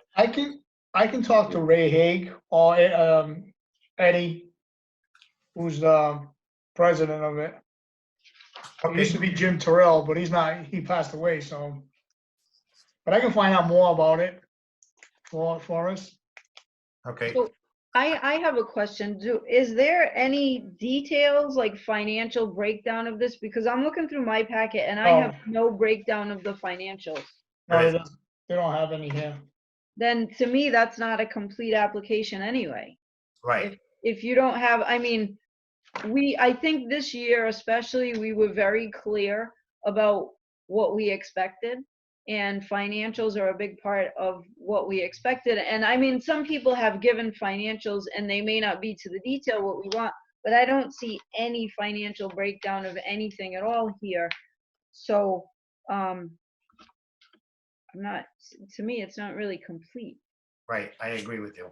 S5: I can talk to Ray Haig or Eddie, who's the president of it. It used to be Jim Terrell, but he passed away, so. But I can find out more about it for us.
S1: Okay.
S7: So I have a question. Is there any details, like financial breakdown of this? Because I'm looking through my packet and I have no breakdown of the financials.
S5: No, they don't have any here.
S7: Then to me, that's not a complete application anyway.
S1: Right.
S7: If you don't have, I mean, I think this year especially, we were very clear about what we expected. And financials are a big part of what we expected. And I mean, some people have given financials and they may not be to the detail what we want, but I don't see any financial breakdown of anything at all here. So to me, it's not really complete.
S1: Right. I agree with you.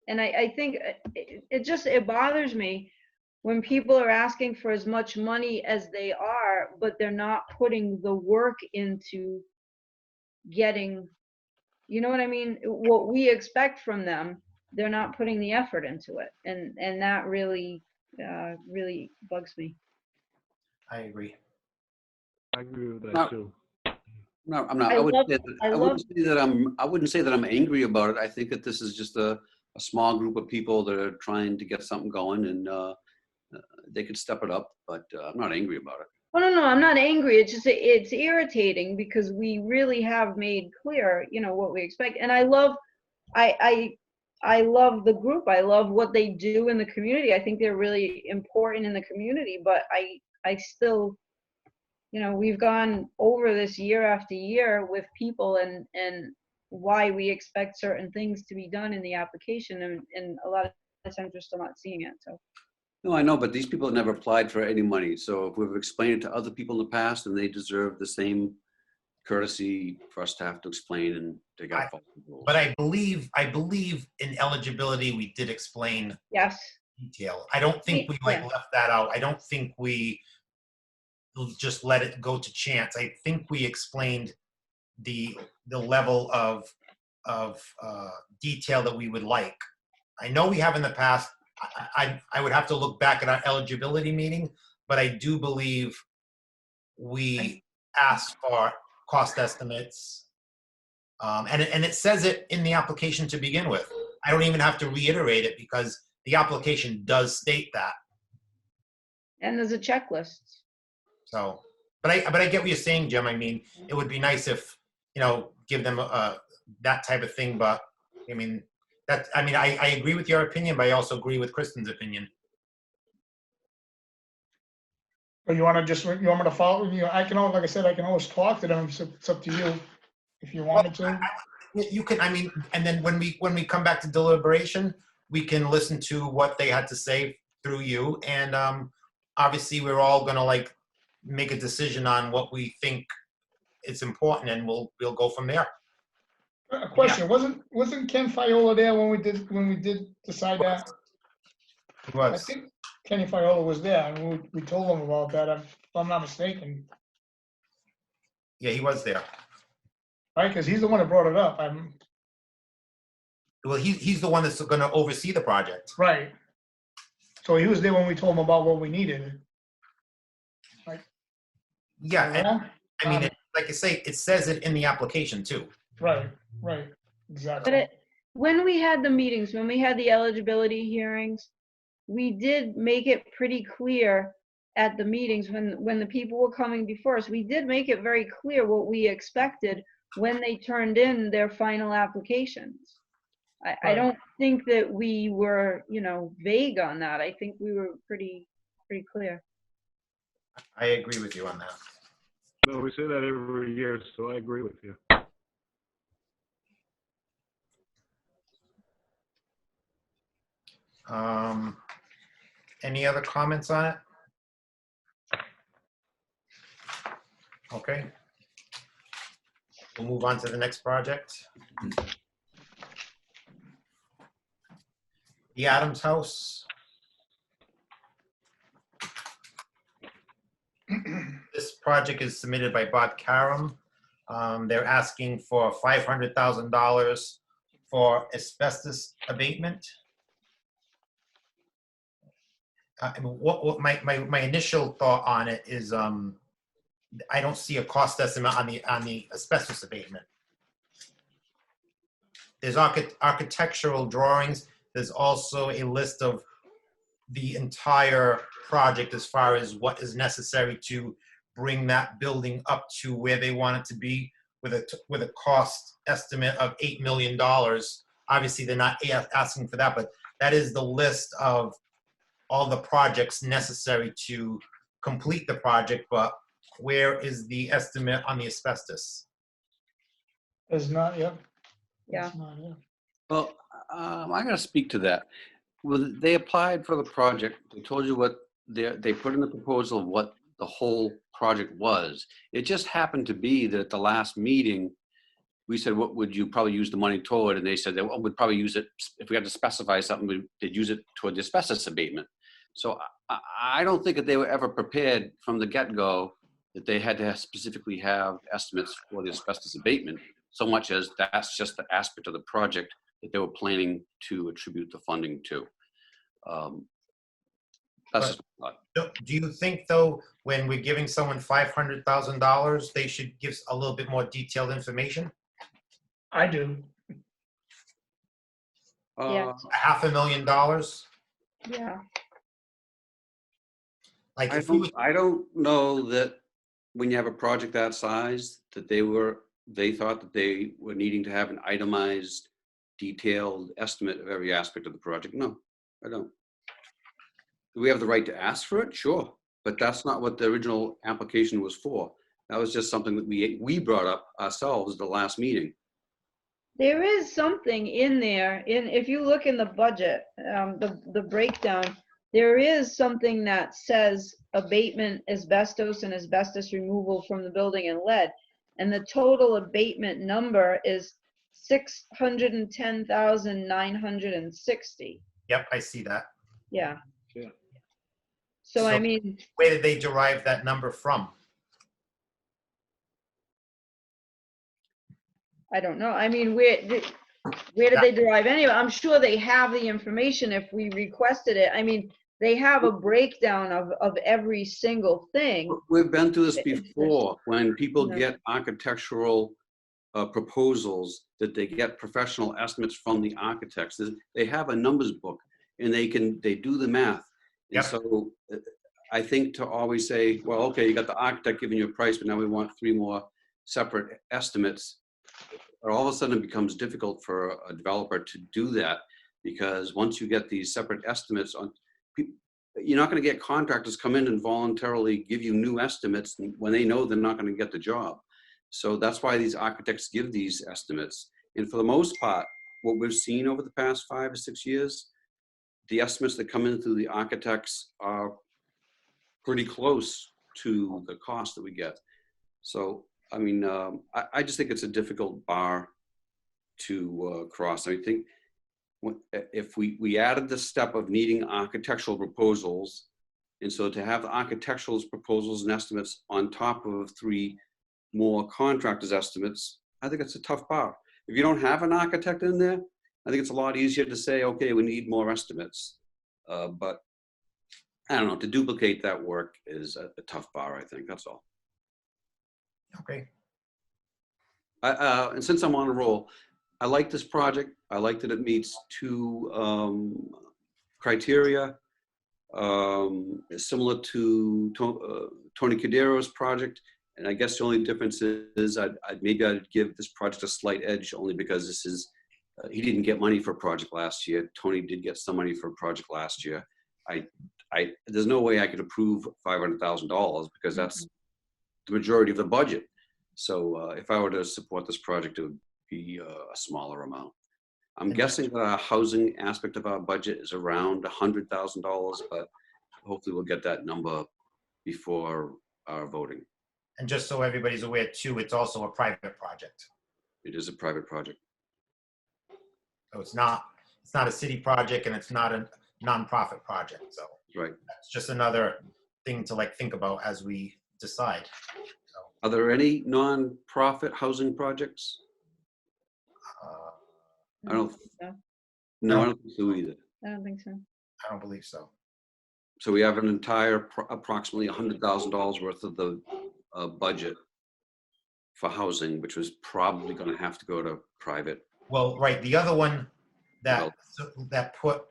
S7: And I think it bothers me when people are asking for as much money as they are, but they're not putting the work into getting, you know what I mean? What we expect from them, they're not putting the effort into it. And that really, really bugs me.
S1: I agree.
S2: I agree with that
S3: No.
S2: too.
S3: No, I'm not.
S7: I
S3: wouldn't
S7: love-
S3: say that-
S7: I
S3: I wouldn't say that I'm angry about it. I think that this is just a small group of people that are trying to get something going, and they could step it up, but I'm not angry about it.
S7: Oh, no, I'm not angry. It's just, it's irritating because we really have made clear, what we expect. And I love the group. I love what they do in the community. I think they're really important in the community, but I still, we've gone over this year after year with people and why we expect certain things to be done in the application. And a lot of times we're still not seeing it, so.
S3: No, I know, but these people have never applied for any money. So if we've explained it to other people in the past, and they deserve the same courtesy for us to have to explain and take out.
S1: But I believe in eligibility, we did explain
S7: Yes.
S1: detail. I don't think we
S7: Yeah.
S1: left that out. I don't think we just let it go to chance. I think we explained the level of detail that we would like. I know we have in the past. I would have to look back at our eligibility meeting, but I do believe we asked for cost estimates. And it says it in the application to begin with. I don't even have to reiterate it because the application does state that.
S7: And there's a checklist.
S1: So, but I get what you're saying, Jim. I mean, it would be nice if, give them that type of thing, but I mean, I agree with your opinion, but I also agree with Kristen's opinion.
S5: Or you want me to follow, I can always, like I said, I can always talk to them. It's up to you if you wanted to.
S1: You can, and then when we come back to deliberation, we can listen to what they had to say through you. And obviously we're all gonna make a decision on what we think is important, and we'll go from there.
S5: A question, wasn't Ken Fiola there when we did decide that?
S1: He
S5: I
S1: was.
S5: think Kenny Fiola was there, and we told him about that, if I'm not mistaken,
S1: Yeah, he was there.
S5: right? Because he's the one that brought it up.
S1: Well, he's the one that's going to oversee the project.
S5: Right. So he was there when we told him about what we needed.
S1: Yeah, and,
S5: Wrong?
S1: like I say, it says it in the application too.
S5: Right, exactly.
S7: But when we had the meetings, when we had the eligibility hearings, we did make it pretty clear at the meetings when the people were coming before us, we did make it very clear what we expected when they turned in their final applications. I don't think that we were, vague on that. I think we were pretty clear.
S1: I agree with you on that.
S2: No, we say that every year, so I agree with you.
S1: Any other comments on it? Okay. We'll move on to the next project. The Adams House. This project is submitted by Bob Karam. They're asking for $500,000 for asbestos abatement. What my initial thought on it is, I don't see a cost estimate on the asbestos abatement. There's architectural drawings. There's also a list of the entire project as far as what is necessary to bring that building up to where they want it to be, with a cost estimate of $8 million. Obviously, they're not asking for that, but that is the list of all the projects necessary to complete the project. But where is the estimate on the asbestos?
S5: It's not, yeah.
S7: Yeah.
S5: It's not, yeah.
S3: Well, I'm going to speak to that. Well, they applied for the project. They told you what they put in the proposal of what the whole project was. It just happened to be that at the last meeting, we said, what would you probably use the money toward? And they said that we'd probably use it, if we had to specify something, they'd use it toward the asbestos abatement. So I don't think that they were ever prepared from the get-go that they had to specifically have estimates for the asbestos abatement, so much as that's just the aspect of the project that they were planning to attribute the funding to. That's just my thought.
S1: Do you think, though, when we're giving someone $500,000, they should give a little bit more detailed information?
S5: I do.
S7: Yeah.
S1: $500,000?
S7: Yeah.
S1: Like,
S3: I don't know that when you have a project that size, that they thought that they were needing to have an itemized, detailed estimate of every aspect of the project. No, I don't. Do we have the right to ask for it? Sure, but that's not what the original application was for. That was just something that we brought up ourselves at the last meeting.
S7: There is something in there, if you look in the budget, the breakdown, there is something that says abatement asbestos and asbestos removal from the building and lead. And the total abatement number is $610,960.
S1: Yep, I see that.
S7: Yeah.
S2: Yeah.
S7: So I
S1: So-
S7: mean,
S1: Where did they derive that number from?
S7: I don't know. I mean, where did they derive any? I'm sure they have the information if we requested it. I mean, they have a breakdown of every single thing.
S3: We've been through this before, when people
S7: Yeah.
S3: get architectural proposals, that they get professional estimates from the architects. They have a numbers book and they do the math. And
S1: Yep.
S3: so I think to always say, well, okay, you got the architect giving you a price, but now we want 3 more separate estimates. Or all of a sudden it becomes difficult for a developer to do that, because once you get these separate estimates on, you're not going to get contractors come in and voluntarily give you new estimates when they know they're not going to get the job. So that's why these architects give these estimates. And for the most part, what we've seen over the past 5 or 6 years, the estimates that come in through the architects are pretty close to the cost that we get. So, I mean, I just think it's a difficult bar to cross. I think if we added the step of needing architectural proposals, and so to have the architectural proposals and estimates on top of 3 more contractors' estimates, I think it's a tough bar. If you don't have an architect in there, I think it's a lot easier to say, okay, we need more estimates. But I don't know, to duplicate that work is a tough bar, I think, that's all.
S1: Okay.
S3: And since I'm on a roll, I like this project. I like that it meets 2 criteria, similar to Tony Cadero's project. And I guess the only difference is maybe I'd give this project a slight edge, only because this is, he didn't get money for a project last year. Tony did get some money for a project last year. There's no way I could approve $500,000, because that's the majority of the budget. So if I were to support this project, it would be a smaller amount. I'm guessing the housing aspect of our budget is around $100,000, but hopefully we'll get that number before our voting.
S1: And just so everybody's aware too, it's also a private project.
S3: It is a private project.
S1: So it's not a city project and it's not a nonprofit project. So
S3: Right.
S1: that's just another thing to like think about as we decide.
S3: Are there any non-profit housing projects?
S1: Uh,
S3: I don't,
S7: So,
S3: no, I don't think so either.
S7: I don't think so.
S1: I don't believe so.
S3: So we have an entire approximately $100,000 worth of the budget for housing, which was probably going to have to go to private.
S1: Well, right, the other one that put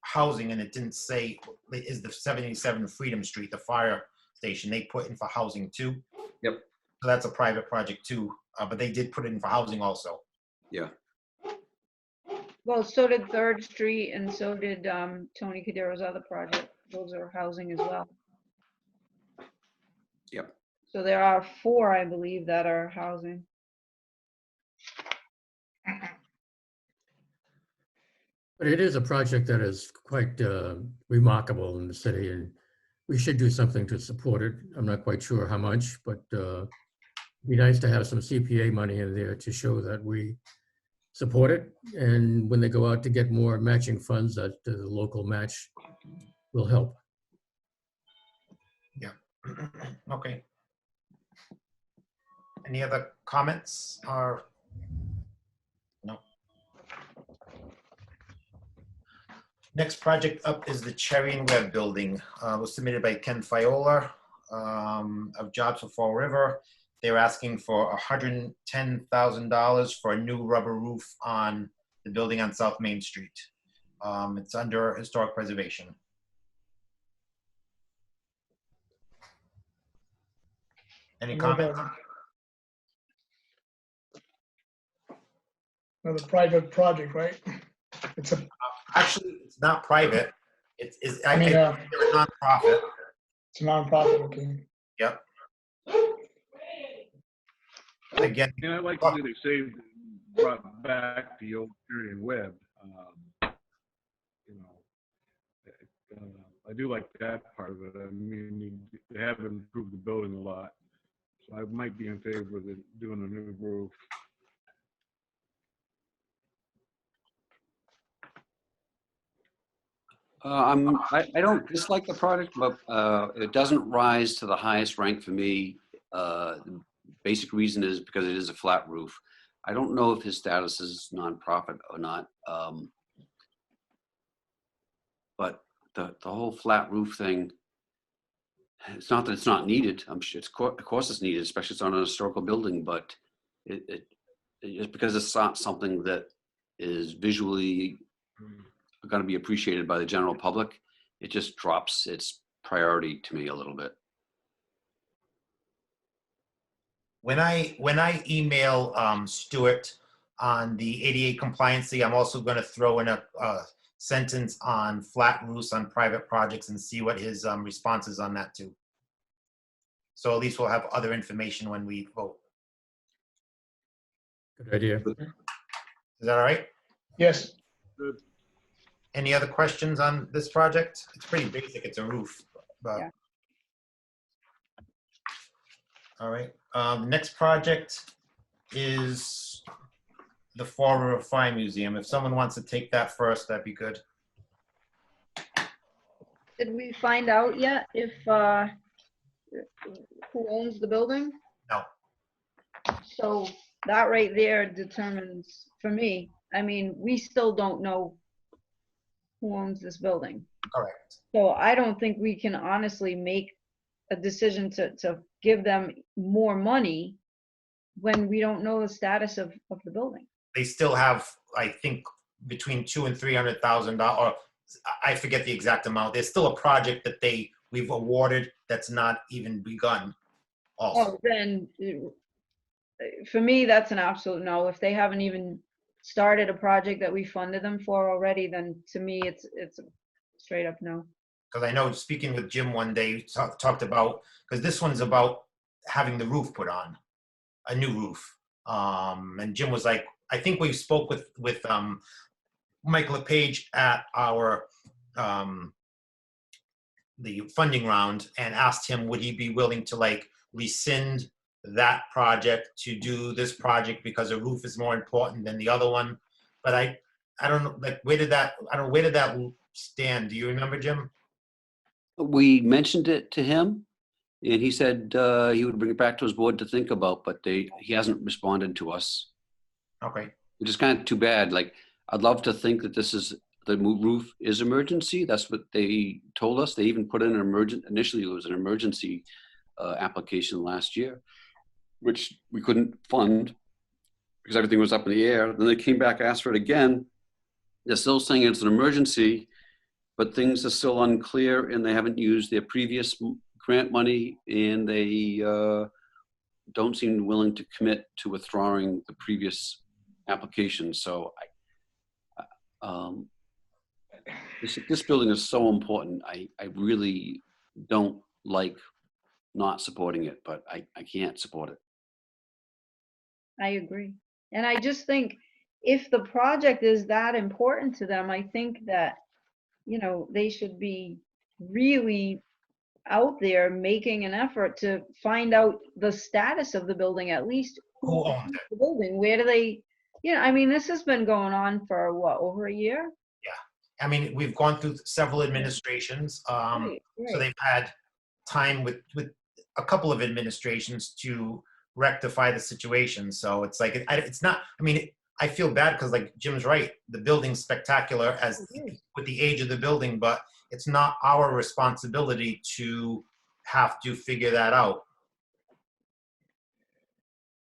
S1: housing and it didn't say is the 77 Freedom Street, the fire station. They put in for housing too.
S3: Yep.
S1: So that's a private project too, but they did put it in for housing also.
S3: Yeah.
S7: Well, so did Third Street and so did Tony Kadero's other project. Those are housing as well.
S3: Yep.
S7: So there are 4, I believe, that are housing.
S6: But it is a project that is quite remarkable in the city, and we should do something to support it. I'm not quite sure how much, but it'd be nice to have some CPA money in there to show that we support it. And when they go out to get more matching funds, that the local match will help.
S1: Okay. Any other comments or? No. Next project up is the Cherry and Webb building. Was submitted by Ken Fiola of Jobs for Fall River. They're asking for $110,000 for a new rubber roof on the building on South Main Street. It's under historic preservation. Any comment?
S5: Another private project, right? It's a,
S1: Actually, it's not private. It's
S5: I mean,
S1: they're a nonprofit.
S5: it's a nonprofit, okay.
S1: Yep. Again,
S2: And I like the way they saved, brought back the old Cherry and Webb. You know, I do like that part of it. I mean, they have improved the building a lot. So I might be in favor of doing a new roof.
S3: I don't dislike the product, but it doesn't rise to the highest rank for me. The basic reason is because it is a flat roof. I don't know if his status is nonprofit or not. But the whole flat roof thing, it's not that it's not needed. I'm sure of course it's needed, especially it's on a historical building, but it's because it's not something that is visually going to be appreciated by the general public. It just drops its priority to me a little bit.
S1: when I email Stuart on the ADA compliancy, I'm also going to throw in a sentence on flat roofs on private projects and see what his response is on that too. So at least we'll have other information when we vote.
S6: Good idea.
S1: Is that all right?
S5: Yes,
S1: Any other questions on this project? It's pretty basic. It's a roof. But...
S7: Yeah.
S1: All right. The next project is the Fall River Fire Museum. If someone wants to take that first, that'd be good.
S7: Did we find out yet if, who owns the building?
S1: No.
S7: So that right there determines, for me, I mean, we still don't know who owns this building.
S1: Correct.
S7: So I don't think we can honestly make a decision to give them more money when we don't know the status of the building.
S1: They still have, I think, between $200,000 and $300,000, or I forget the exact amount. There's still a project that we've awarded that's not even begun also.
S7: Oh, then, for me, that's an absolute no. If they haven't even started a project that we funded them for already, then to me, it's a straight up no.
S1: Because I know speaking with Jim one day, we talked about, because this one's about having the roof put on, a new roof. And Jim was like, I think we spoke with Mike LePage at our, the funding round and asked him, would he be willing to like rescind that project to do this project because a roof is more important than the other one. But I don't know, like, where did that stand? Do you remember, Jim?
S3: We mentioned it to him, and he said he would bring it back to his board to think about, but he hasn't responded to us,
S1: Okay,
S3: which is kind of too bad. Like, I'd love to think that the roof is emergency. That's what they told us. They even put in initially it was an emergency application last year, which we couldn't fund because everything was up in the air. Then they came back, asked for it again. They're still saying it's an emergency, but things are still unclear, and they haven't used their previous grant money, and they don't seem willing to commit to withdrawing the previous application. So this building is so important. I really don't like not supporting it, but I can't support it.
S7: I agree. And I just think if the project is that important to them, I think that, you know, they should be really out there making an effort to find out the status of the building, at least.
S1: who owns it?
S7: The building, where do they, you know, I mean, this has been going on for what, over a year?
S1: I mean, we've gone through several administrations.
S7: Right,
S1: So
S7: right.
S1: they've had time with a couple of administrations to rectify the situation. So it's like, it's not, I mean, I feel bad because like Jim's right, the building's spectacular as with the age of the building, but it's not our responsibility to have to figure that out.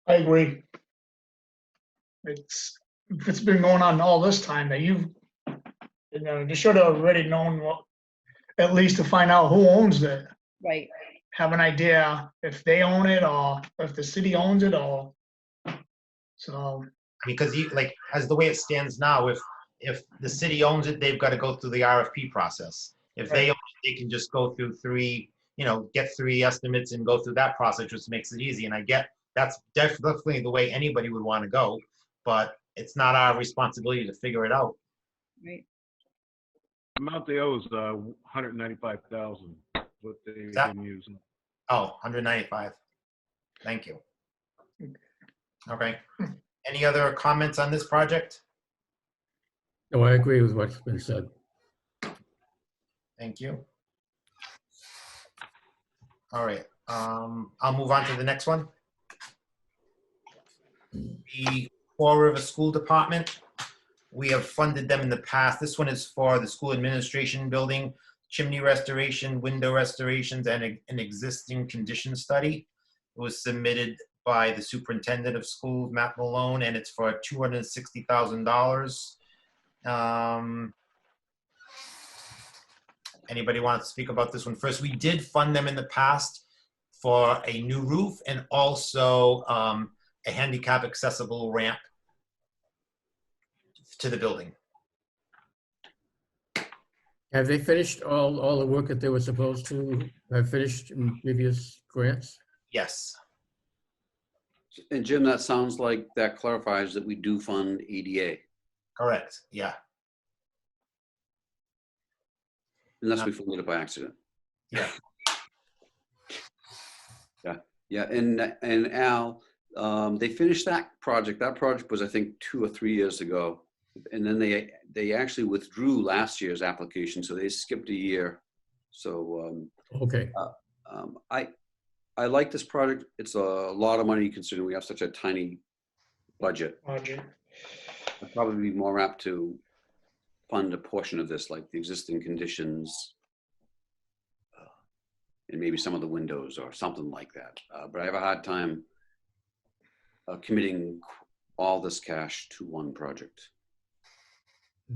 S5: I agree. It's been going on all this time that you know, you should have already known what, at least to find out who owns it.
S7: Right.
S5: Have an idea if they own it or if the city owns it or, so,
S1: Because like, as the way it stands now, if the city owns it, they've got to go through the RFP process. If they own it, they can just go through get 3 estimates and go through that process, which makes it easy. And I get, that's definitely the way anybody would want to go, but it's not our responsibility to figure it out.
S7: Right.
S2: The amount they owe is $195,000, what they've
S1: That-
S2: been using.
S1: Oh, 195. Thank you. Okay. Any other comments on this project?
S6: No, I agree with what's been said.
S1: Thank you. All right, I'll move on to the next one. The Fall River School Department. We have funded them in the past. This one is for the school administration building, chimney restoration, window restorations, and an existing condition study. It was submitted by the superintendent of schools, Matt Malone, and it's for $260,000. Anybody want to speak about this one first? We did fund them in the past for a new roof and also a handicap accessible ramp to the building.
S6: Have they finished all the work that they were supposed to have finished in previous grants?
S1: Yes.
S3: And Jim, that sounds like that clarifies that we do fund EDA,
S1: Correct. Yeah.
S3: unless we funded it by accident.
S1: Yeah.
S3: Yeah, and Al, they finished that project. That project was, I think, 2 or 3 years ago. And then they actually withdrew last year's application, so they skipped a year. So
S6: Okay,
S3: I like this project. It's a lot of money considering we have such a tiny budget.
S5: Roger.
S3: I'd probably be more apt to fund a portion of this, like the existing conditions and maybe some of the windows or something like that. But I have a hard time committing all this cash to one project.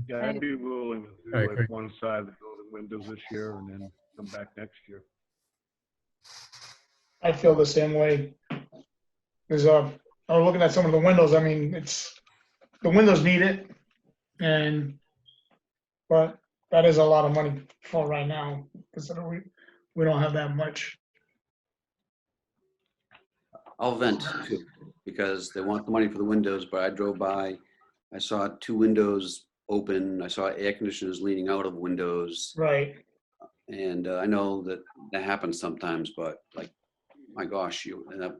S2: Yeah, I'd be willing to
S6: I
S2: do
S6: agree.
S2: like one side of the building windows this year and then come back next year.
S5: I feel the same way. There's I'm looking at some of the windows. I mean, the windows need it, but that is a lot of money for right now, considering we don't have that much.
S3: I'll vent too, because they want the money for the windows, but I drove by, I saw 2 windows open. I saw air conditioners leaning out of windows.
S5: Right.
S3: And I know that that happens sometimes, but like, my gosh, and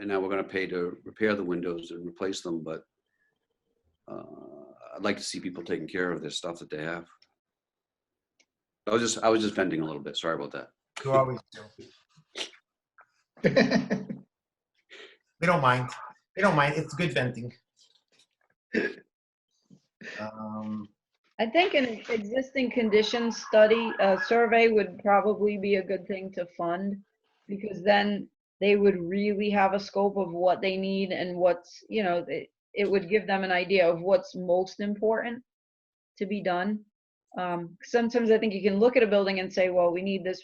S3: now we're gonna pay to repair the windows and replace them, but I'd like to see people taking care of their stuff that they have. I was just venting a little bit. Sorry about that.
S1: You always do. We don't mind. We don't mind. It's good venting.
S7: I think an existing conditions study, survey would probably be a good thing to fund, because then they would really have a scope of what they need and what's, you know, it would give them an idea of what's most important to be done. Sometimes I think you can look at a building and say, well, we need this,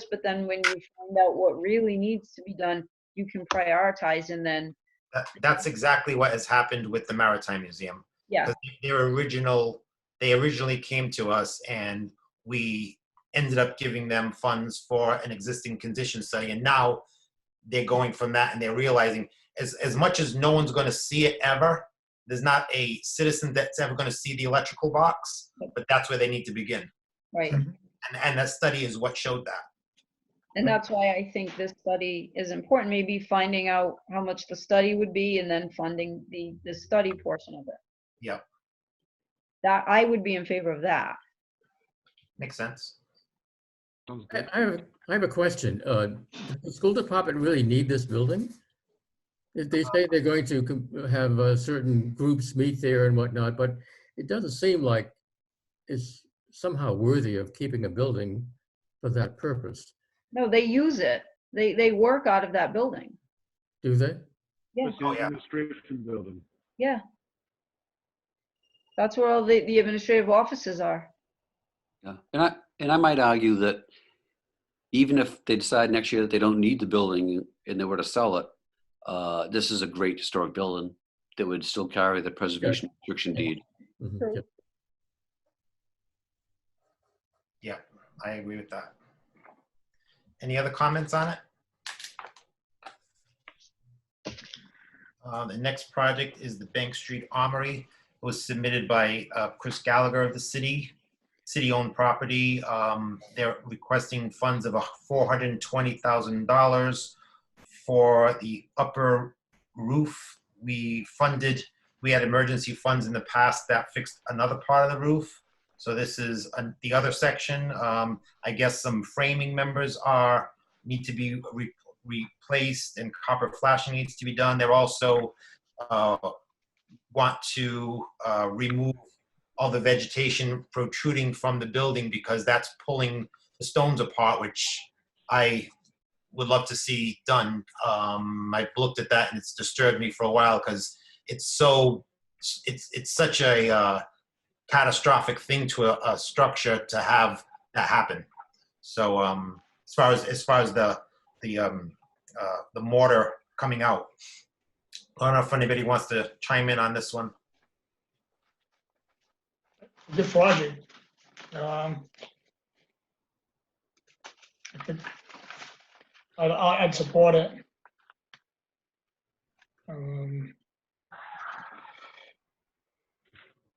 S7: but then when you find out what really needs to be done, you can prioritize, and then,
S1: That's exactly what has happened with the Maritime Museum.
S7: yeah,
S1: 'Cause they originally came to us and we ended up giving them funds for an existing condition study. And now they're going from that and they're realizing as much as no one's going to see it ever, there's not a citizen that's ever going to see the electrical box, but that's where they need to begin.
S7: right.
S1: And that study is what showed that.
S7: And that's why I think this study is important, maybe finding out how much the study would be and then funding the study portion of it.
S1: Yep.
S7: That, I would be in favor of that.
S1: Makes sense.
S2: Sounds
S6: I
S2: good.
S6: I have a question. Does the school department really need this building? If they say they're going to have certain groups meet there and whatnot, but it doesn't seem like it's somehow worthy of keeping a building for that purpose,
S7: No, they use it. They work out of that building.
S6: do they?
S7: Yeah.
S2: It's the
S1: Oh, yeah.
S2: administration building.
S7: Yeah. That's where all the administrative offices are.
S3: Yeah, and I might argue that even if they decide next year that they don't need the building and they were to sell it, this is a great historic building that would still carry the preservation restriction deed.
S6: Mhm,
S7: True.
S6: yep.
S1: Yeah, I agree with that. Any other comments on it? The next project is the Bank Street Armory. It was submitted by Chris Gallagher of the city-owned property. They're requesting funds of $420,000 for the upper roof. We had emergency funds in the past that fixed another part of the roof. So this is the other section. I guess some framing members need to be replaced and copper flashing needs to be done. They're also want to remove all the vegetation protruding from the building because that's pulling the stones apart, which I would love to see done. I've looked at that and it's disturbed me for a while because it's such a catastrophic thing to a structure to have that happen. So as far as the mortar coming out, I don't know if anybody wants to chime in on this one.
S5: Good project. I think I'd support it.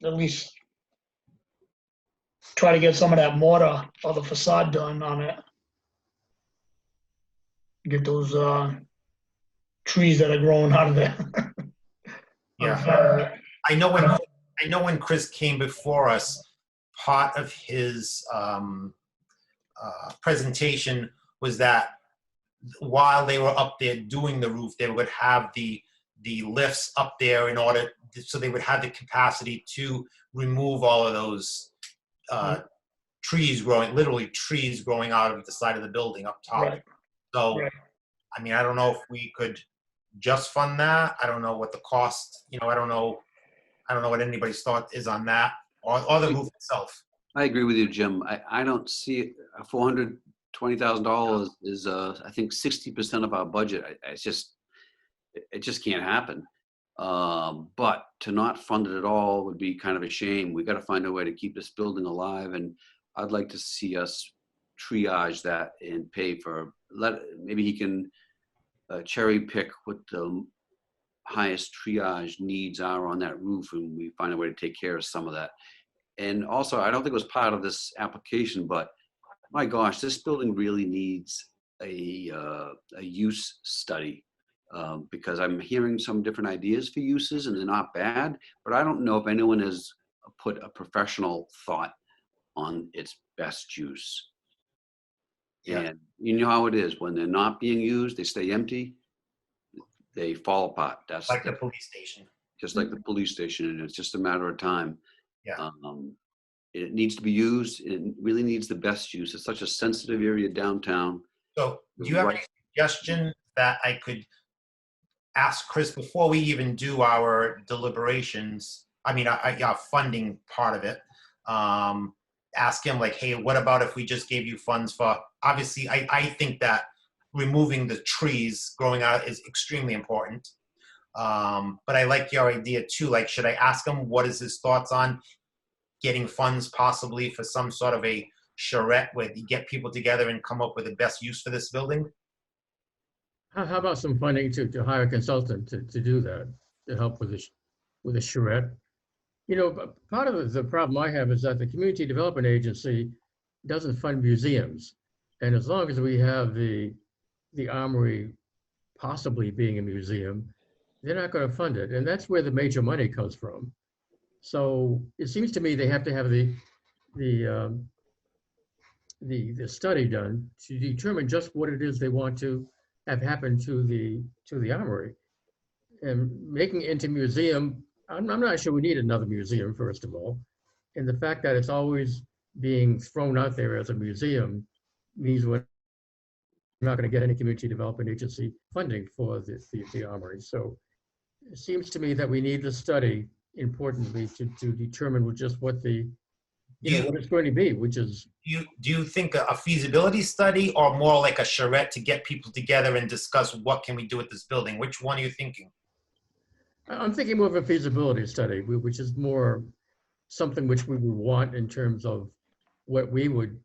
S5: At least try to get some of that mortar or the facade done on it. Get those trees that are growing out of there.
S1: Yeah. I know when Chris came before us, part of his presentation was that while they were up there doing the roof, they would have the lifts up there in order, so they would have the capacity to remove all of those trees growing, literally trees growing out of the side of the building up top.
S5: Right.
S1: So,
S5: Right.
S1: I mean, I don't know if we could just fund that. I don't know what the cost, I don't know what anybody's thought is on that or the roof itself.
S3: I agree with you, Jim. I don't see $420,000 is I think 60% of our budget. It just can't happen. But to not fund it at all would be kind of a shame. We got to find a way to keep this building alive, and I'd like to see us triage that and pay for. Maybe he can cherry pick what the highest triage needs are on that roof, and we find a way to take care of some of that. And also, I don't think it was part of this application, but my gosh, this building really needs a use study. Because I'm hearing some different ideas for uses and they're not bad, but I don't know if anyone has put a professional thought on its best use.
S1: Yeah.
S3: And you know how it is, when they're not being used, they stay empty, they fall apart. That's
S1: Like the police station.
S3: just like the police station, and it's just a matter of time.
S1: Yeah.
S3: It needs to be used. It really needs the best use. It's such a sensitive area downtown.
S1: So do you have any suggestion that I could ask Chris before we even do our deliberations? I mean, our funding part of it. Ask him like, hey, what about if we just gave you funds for, obviously, I think that removing the trees growing out is extremely important. But I like your idea too. Like, should I ask him what is his thoughts on getting funds possibly for some sort of a charrette where you get people together and come up with the best use for this building?
S6: How about some funding to hire a consultant to do that, to help with a charrette? You know, part of the problem I have is that the Community Development Agency doesn't fund museums. And as long as we have the Armory possibly being a museum, they're not going to fund it. And that's where the major money comes from. So it seems to me they have to have the study done to determine just what it is they want to have happen to the Armory. And making it into museum, I'm not sure we need another museum, first of all. And the fact that it's always being thrown out there as a museum means we're not going to get any Community Development Agency funding for the Armory. So it seems to me that we need the study, importantly, to determine just what what it's going to be, which is.
S1: Do you think a feasibility study or more like a charrette to get people together and discuss what can we do with this building? Which one are you thinking?
S6: I'm thinking more of a feasibility study, which is more something which we would want in terms of what we would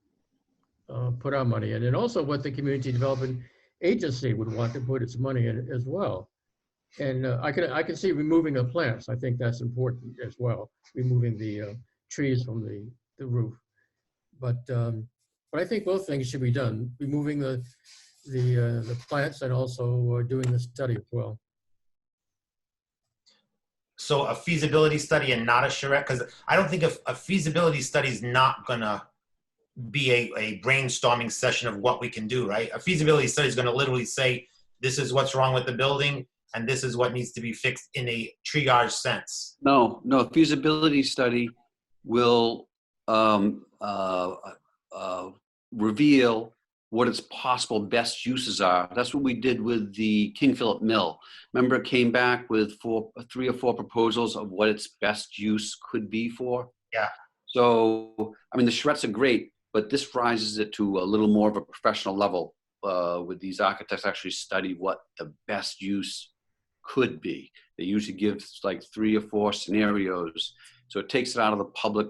S6: put our money in, and also what the Community Development Agency would want to put its money in as well. And I can see removing the plants. I think that's important as well, removing the trees from the roof. But I think both things should be done, removing the plants and also doing the study as well.
S1: So a feasibility study and not a charrette? Because I don't think a feasibility study is not gonna be a brainstorming session of what we can do, right? A feasibility study is gonna literally say, this is what's wrong with the building, and this is what needs to be fixed in a triage sense.
S3: No, feasibility study will reveal what its possible best uses are. That's what we did with the King Philip Mill. Remember, it came back with 3 or 4 proposals of what its best use could be for?
S1: Yeah.
S3: So, I mean, the charrettes are great, but this rises it to a little more of a professional level with these architects actually study what the best use could be. They usually give like 3 or 4 scenarios. So it takes it out of the public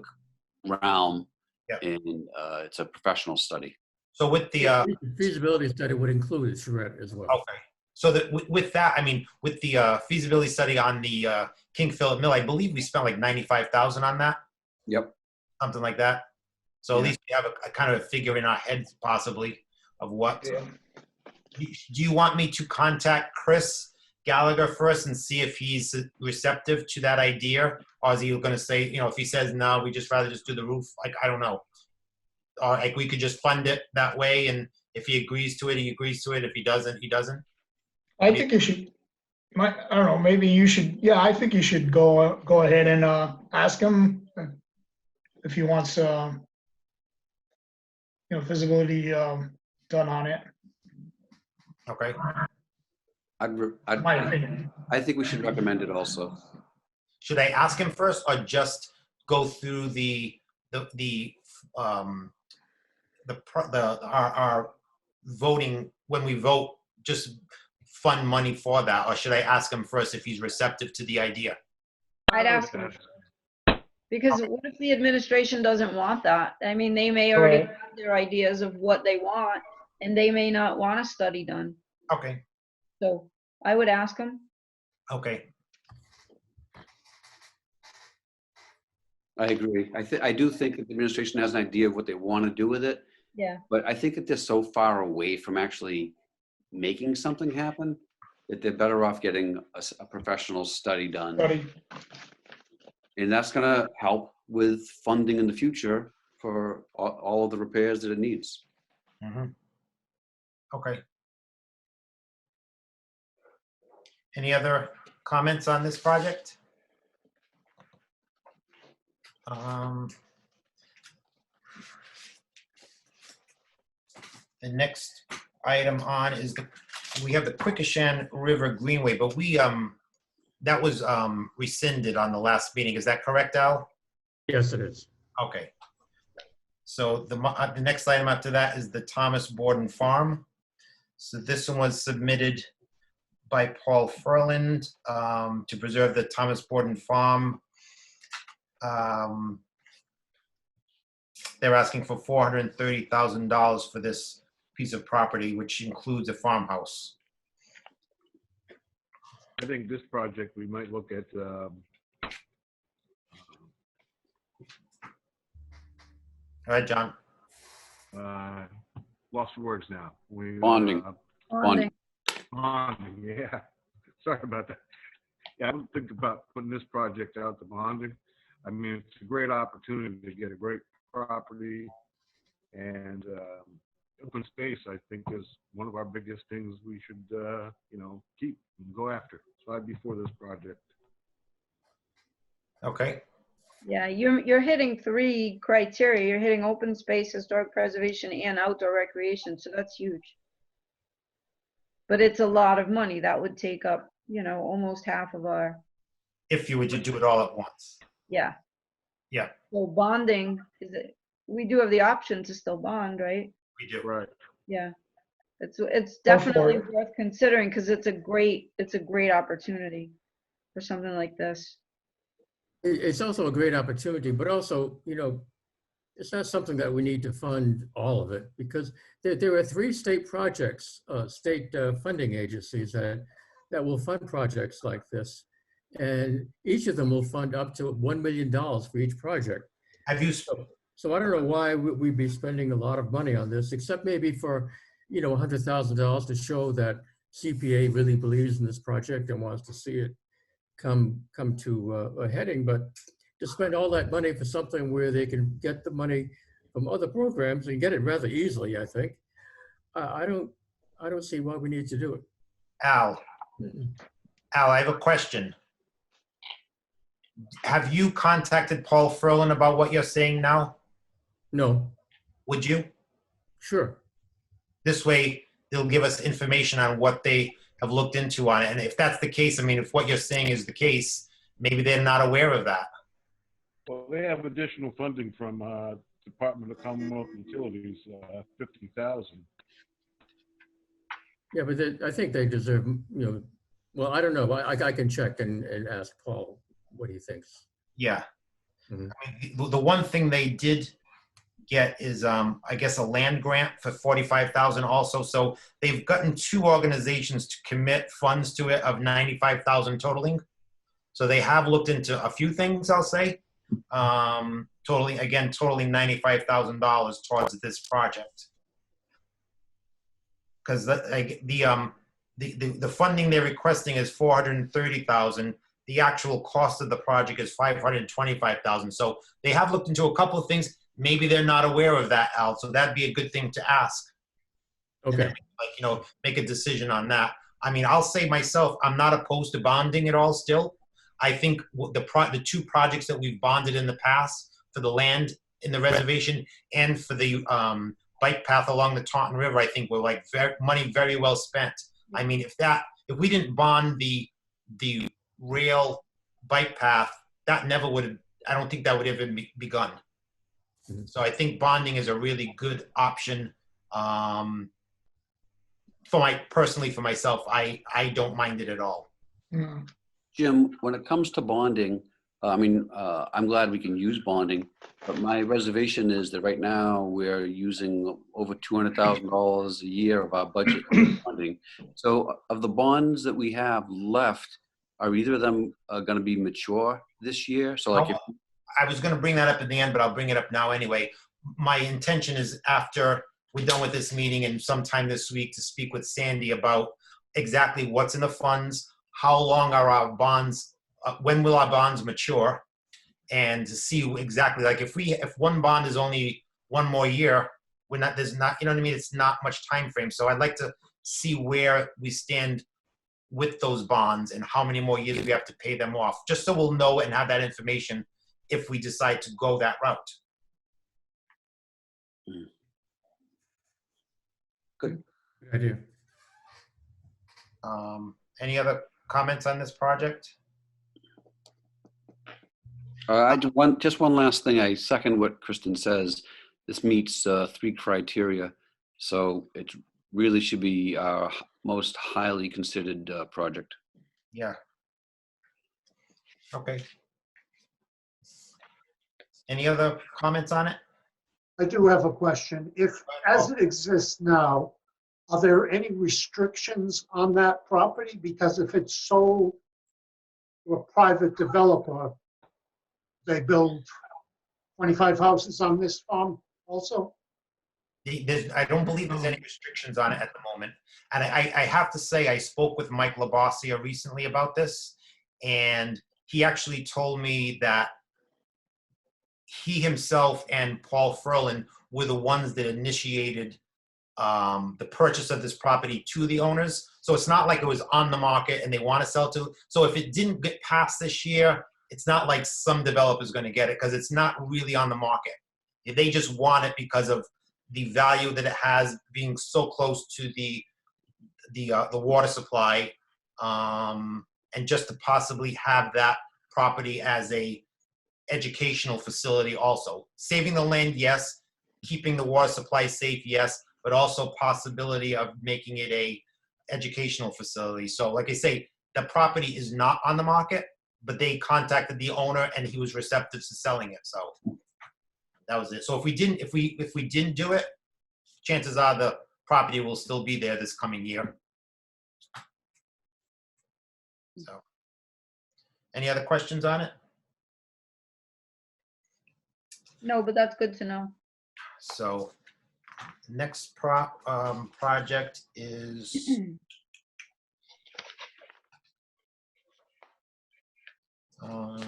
S3: realm. Yep. And it's a professional study.
S1: So with the
S6: feasibility study would include a charrette as well.
S1: Okay. So that with that, I mean, with the feasibility study on the King Philip Mill, I believe we spent like $95,000 on that.
S3: Yep.
S1: Something like that. So at least we have a kind of a figure in our heads possibly of what. Yeah. Do you want me to contact Chris Gallagher first and see if he's receptive to that idea? Or is he going to say, you know, if he says, no, we just rather just do the roof, like, I don't know. Or like we could just fund it that way, and if he agrees to it, he agrees to it. If he doesn't, he doesn't.
S5: I think you should. I don't know. Maybe you should. Yeah, I think you should go ahead and ask him if he wants, feasibility done on it.
S1: Okay.
S5: My opinion.
S3: I think we should recommend it also.
S1: Should I ask him first, or just go through our voting when we vote, just fund money for that, or should I ask him first if he's receptive to the idea?
S7: I'd ask him. Because what if the administration doesn't want that? I mean, they may already have their ideas of what they want, and they may not want a study done.
S1: Okay.
S7: So I would ask him.
S1: Okay.
S3: I agree. I do think that the administration has an idea of what they want to do with it,
S7: Yeah,
S3: but I think that they're so far away from actually making something happen that they're better off getting a professional study done.
S5: Buddy,
S3: And that's going to help with funding in the future for all of the repairs that it needs.
S1: Mhm. Okay. Any other comments on this project? The next item on is we have the Quikasham River Greenway, but that was rescinded on the last meeting. Is that correct, Al?
S6: Yes, it is.
S1: Okay. So the next item after that is the Thomas Borden Farm. So this one was submitted by Paul Furland to preserve the Thomas Borden Farm. They're asking for $430,000 for this piece of property, which includes a farmhouse.
S2: I think this project, we might look at,
S1: Go ahead, John.
S2: lost for words now.
S3: Bonding.
S7: bonding.
S2: Bonding, yeah. Sorry about that. Yeah, I don't think about putting this project out to bonding. I mean, it's a great opportunity to get a great property, and open space, I think, is one of our biggest things we should, keep and go after. So I'd be for this project.
S1: Okay.
S7: Yeah, you're hitting 3 criteria. You're hitting open space, historic preservation, and outdoor recreation, so that's huge. But it's a lot of money. That would take up, almost half of our,
S1: If you were to do it all at once.
S7: yeah.
S1: Yeah.
S7: So bonding, we do have the option to still bond, right?
S1: We do.
S2: Right.
S7: Yeah. It's
S5: Go for
S7: definitely
S5: it.
S7: worth considering because it's a great opportunity for something like this.
S6: It's also a great opportunity, but also, it's not something that we need to fund all of it because there are 3 state projects, state funding agencies that will fund projects like this. And each of them will fund up to $1 million for each project.
S1: Have you,
S6: So I don't know why we'd be spending a lot of money on this, except maybe for, $100,000 to show that CPA really believes in this project and wants to see it come to a heading. But to spend all that money for something where they can get the money from other programs and get it rather easily, I think, I don't see why we need to do it.
S1: Al, I have a question. Have you contacted Paul Furlan about what you're saying now?
S6: No,
S1: Would you?
S6: sure.
S1: This way, they'll give us information on what they have looked into on it. And if that's the case, I mean, if what you're saying is the case, maybe they're not aware of that.
S2: Well, they have additional funding from Department of Commonwealth Utilities, $50,000.
S6: Yeah, but I think they deserve, well, I don't know. I can check and ask Paul what he thinks.
S1: Yeah.
S6: Mhm.
S1: I mean, the one thing they did get is, I guess, a land grant for $45,000 also. So they've gotten 2 organizations to commit funds to it of $95,000 totaling. So they have looked into a few things, I'll say. Totaling $95,000 towards this project. Because the funding they're requesting is $430,000. The actual cost of the project is $525,000. So they have looked into a couple of things. Maybe they're not aware of that, Al. So that'd be a good thing to ask. And
S6: Okay.
S1: then, make a decision on that. I mean, I'll say myself, I'm not opposed to bonding at all still. I think the 2 projects that we've bonded in the past for the land in the reservation and for the bike path along the Taunton River, I think were like money very well spent. I mean, if we didn't bond the rail bike path, that never would have, I don't think that would have even begun.
S6: Mhm.
S1: So I think bonding is a really good option. Personally for myself, I don't mind it at all.
S5: Mm.
S3: Jim, when it comes to bonding, I'm glad we can use bonding, but my reservation is that right now we're using over $200,000 a year of our budget for bonding. So of the bonds that we have left, are either of them going to be mature this year? So like,
S1: I was gonna bring that up at the end, but I'll bring it up now anyway. My intention is after we're done with this meeting and sometime this week to speak with Sandy about exactly what's in the funds, how long are our bonds, when will our bonds mature? And to see exactly, like if one bond is only one more year, there's not, you know what I mean? It's not much time frame. So I'd like to see where we stand with those bonds and how many more years we have to pay them off, just so we'll know and have that information if we decide to go that route.
S3: Good.
S6: Good idea.
S1: Any other comments on this project?
S3: Just one last thing. I second what Kristen says. This meets 3 criteria, so it really should be our most highly considered project.
S1: Yeah. Okay. Any other comments on it?
S8: I do have a question. If, as it exists now, are there any restrictions on that property? Because if it's sold to a private developer, they build 25 houses on this farm also?
S1: I don't believe there's any restrictions on it at the moment. And I have to say, I spoke with Mike LaBossia recently about this, and he actually told me that he himself and Paul Ferlin were the ones that initiated the purchase of this property to the owners. So it's not like it was on the market and they want to sell to. So if it didn't get past this year, it's not like some developer's going to get it because it's not really on the market. They just want it because of the value that it has being so close to the water supply, and just to possibly have that property as a educational facility also. Saving the land, yes. Keeping the water supply safe, yes. But also possibility of making it a educational facility. So like I say, the property is not on the market, but they contacted the owner and he was receptive to selling it. So that was it. So if we didn't do it, chances are the property will still be there this coming year. So, any other questions on it?
S7: No, but that's good to know.
S1: So, next project is oh,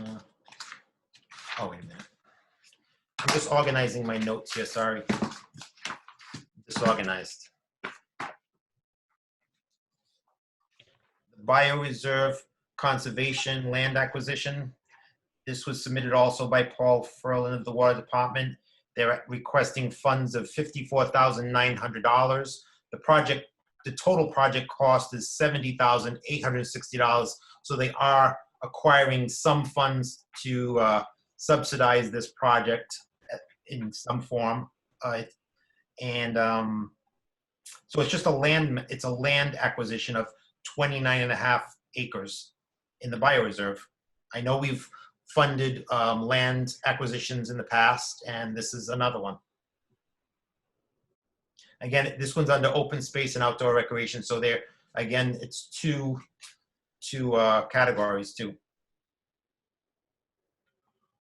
S1: wait a minute. I'm just organizing my notes here, sorry. Disorganized. The Bioreserve Conservation Land Acquisition. This was submitted also by Paul Ferlin of the Water Department. They're requesting funds of $54,900. The total project cost is $70,860. So they are acquiring some funds to subsidize this project in some form. So it's just a land acquisition of 29.5 acres in the bioreserve. I know we've funded land acquisitions in the past, and this is another one. Again, this one's under open space and outdoor recreation. So there, again, it's two categories too.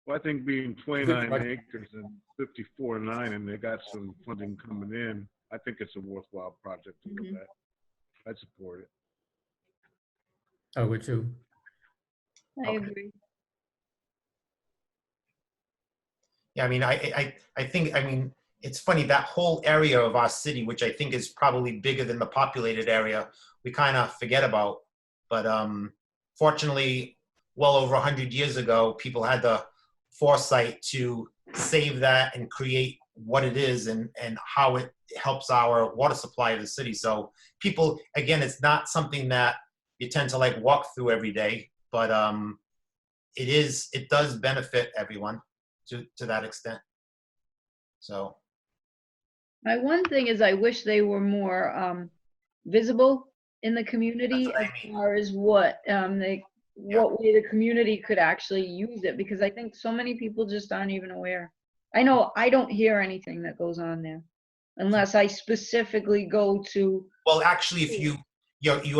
S2: Well, I think being 29 acres and 54.9, and they got some funding coming in, I think it's a worthwhile project to look at. I'd support it.
S6: I would too.
S7: I agree.
S1: Yeah, I mean, I think, I mean, it's funny, that whole area of our city, which I think is probably bigger than the populated area, we kind of forget about. But fortunately, well over 100 years ago, people had the foresight to save that and create what it is and how it helps our water supply of the city. So people, again, it's not something that you tend to like walk through every day, but it does benefit everyone to that extent. So.
S7: My one thing is I wish they were more visible in the community as far as what way the community could actually use it, because I think so many people just aren't even aware. I know I don't hear anything that goes on there unless I specifically go to.
S1: Well, actually, if you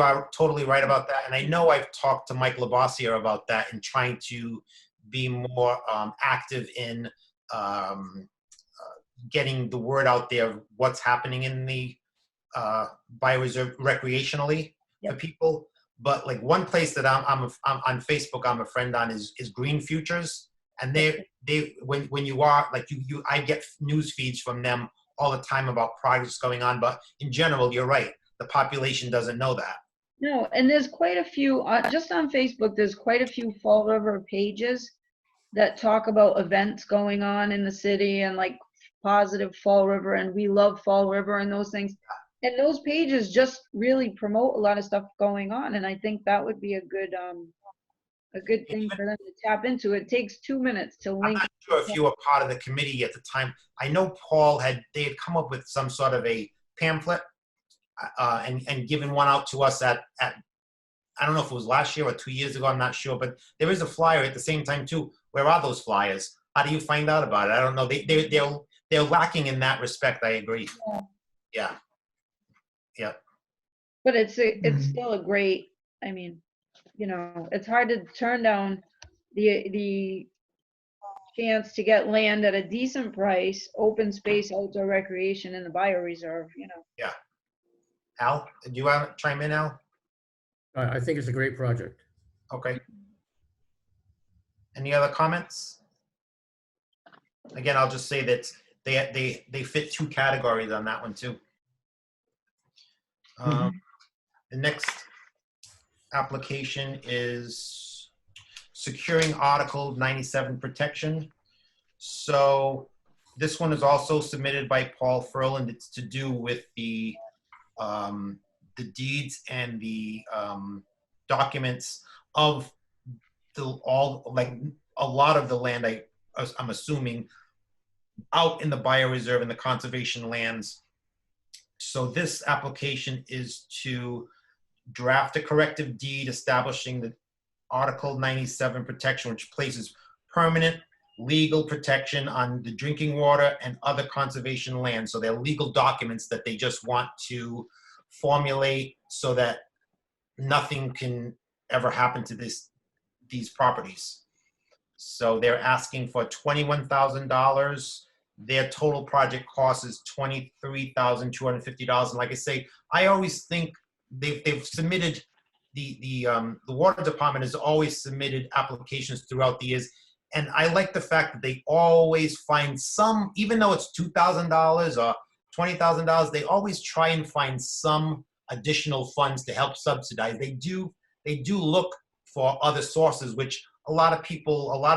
S1: are totally right about that. And I know I've talked to Mike LaBossia about that and trying to be more active in getting the word out there of what's happening in the bioreserve recreationally for people. But like one place that I'm on Facebook, I'm a friend on is Green Futures, and they when you are like I get news feeds from them all the time about projects going on. But in general, you're right, the population doesn't know that.
S7: No, and there's quite a few, just on Facebook, there's quite a few Fall River pages that talk about events going on in the city and like positive Fall River and we love Fall River and those things. And those pages just really promote a lot of stuff going on. And I think that would be a good thing for them to tap into. It takes 2 minutes to
S1: I'm
S7: link.
S1: not sure if you were part of the committee at the time. I know Paul they had come up with some sort of a pamphlet and given one out to us at I don't know if it was last year or 2 years ago, I'm not sure, but there is a flyer at the same time too. Where are those flyers? How do you find out about it? I don't know. They're lacking in that respect. I agree. Yeah.
S7: But it's still a great, I mean, you know, it's hard to turn down the chance to get land at a decent price, open space, outdoor recreation in the bioreserve, you know.
S1: Yeah. Al, do you want to chime in, Al?
S6: I think it's a great project.
S1: Okay. Any other comments? Again, I'll just say that they fit 2 categories on that one too. The next application is securing Article 97 protection. So this one is also submitted by Paul Furland. It's to do with the deeds and the documents of a lot of the land I'm assuming out in the bioreserve and the conservation lands. So this application is to draft a corrective deed establishing the Article 97 protection, which places permanent legal protection on the drinking water and other conservation land. So they're legal documents that they just want to formulate so that nothing can ever happen to these properties. So they're asking for $21,000. Their total project cost is $23,250. And like I say, I always think they've submitted the water department has always submitted applications throughout the years. And I like the fact that they always find some, even though it's $2,000 or $20,000, they always try and find some additional funds to help subsidize. They do look for other sources, which a lot of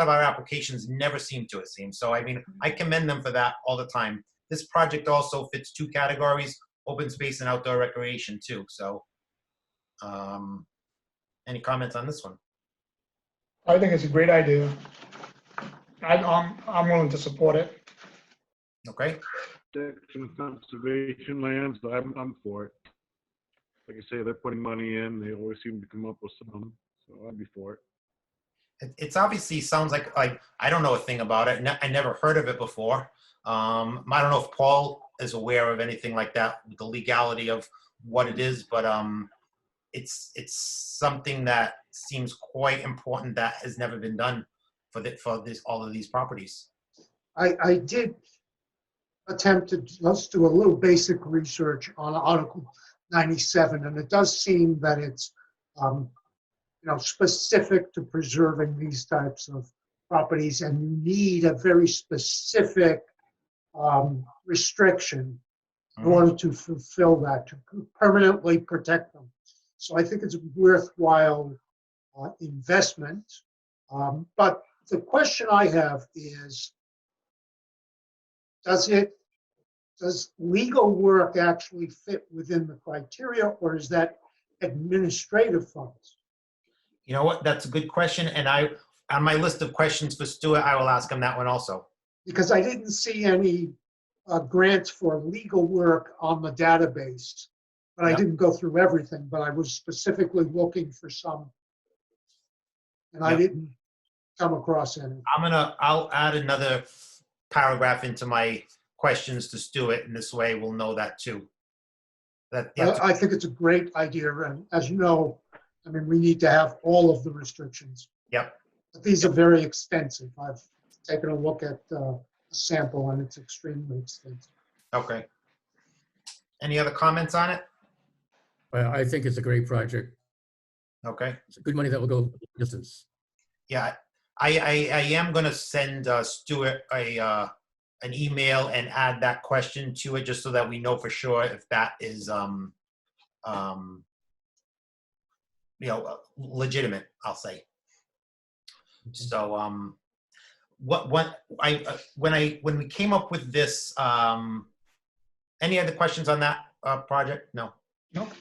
S1: our applications never seem to, it seems. So, I mean, I commend them for that all the time. This project also fits 2 categories, open space and outdoor recreation too. So, any comments on this one?
S5: I think it's a great idea. I'm willing to support it.
S1: Okay.
S2: Protection of conservation lands, I'm for it. Like I say, they're putting money in. They always seem to come up with some, so I'd be for it.
S1: It's obviously sounds like I don't know a thing about it. I never heard of it before. I don't know if Paul is aware of anything like that, the legality of what it is, but it's something that seems quite important that has never been done for all of these properties.
S8: I did attempt to just do a little basic research on Article 97, and it does seem that it's specific to preserving these types of properties, and you need a very specific restriction in order to fulfill that, to permanently protect them. So I think it's a worthwhile investment. But the question I have is, does legal work actually fit within the criteria, or is that administrative funds?
S1: You know what? That's a good question. And on my list of questions for Stuart, I will ask him that one also.
S8: Because I didn't see any grants for legal work on the database, but I didn't go through everything, but I was specifically looking for some, and I didn't come across any.
S1: I'll add another paragraph into my questions to Stuart, and this way we'll know that too.
S8: I think it's a great idea, and as you know, I mean, we need to have all of the restrictions.
S1: Yep.
S8: But these are very extensive. I've taken a look at a sample and it's extremely extensive.
S1: Okay. Any other comments on it?
S6: I think it's a great project.
S1: Okay.
S6: It's good money that will go distance.
S1: Yeah, I am gonna send Stuart an email and add that question to it, just so that we know for sure if that is legitimate, I'll say. So when we came up with this, any other questions on that project? No.
S5: Nope.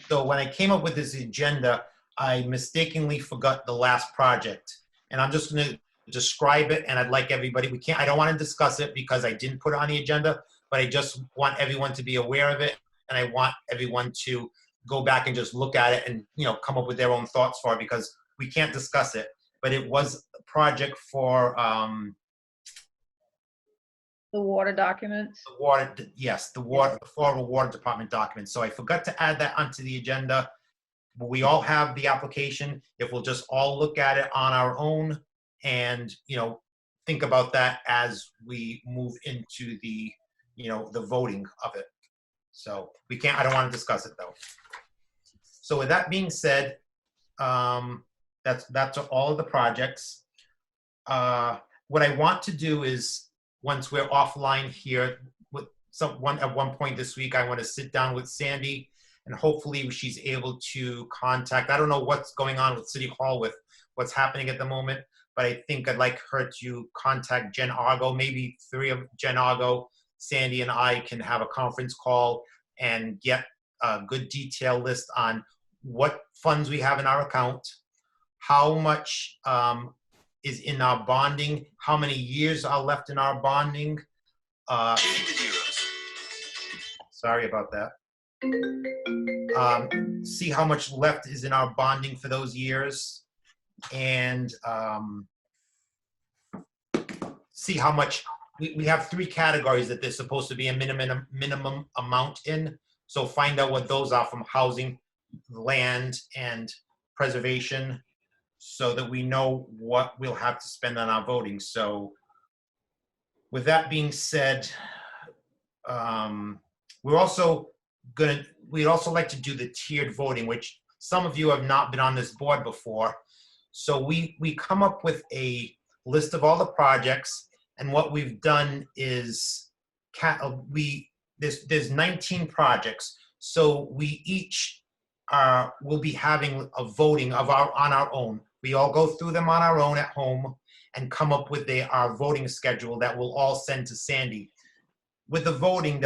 S1: So when I came up with this agenda, I mistakenly forgot the last project, and I'm just going to describe it. And I'd like everybody. I don't want to discuss it because I didn't put it on the agenda, but I just want everyone to be aware of it, and I want everyone to go back and just look at it and come up with their own thoughts for it, because we can't discuss it. But it was a project for
S7: The water documents.
S1: the water. Yes, the Florida Water Department documents. So I forgot to add that onto the agenda. We all have the application. If we'll just all look at it on our own and, think about that as we move into the, the voting of it. So I don't want to discuss it though. So with that being said, that's all of the projects. What I want to do is, once we're offline here, at one point this week, I want to sit down with Sandy, and hopefully she's able to contact, I don't know what's going on with City Hall with what's happening at the moment, but I think I'd like her to contact Jen Argo, maybe three of Jen Argo, Sandy and I can have a conference call and get a good detailed list on what funds we have in our account, how much is in our bonding, how many years are left in our bonding. Sorry about that. See how much left is in our bonding for those years, and see how much we have. Three categories that there's supposed to be a minimum amount in. So find out what those are from housing, land, and preservation, so that we know what we'll have to spend on our voting. So with that being said, we'd also like to do the tiered voting, which some of you have not been on this board before. So we come up with a list of all the projects, and what we've done is there's 19 projects. So we each will be having a voting on our own. We all go through them on our own at home and come up with our voting schedule that we'll all send to Sandy. With the voting,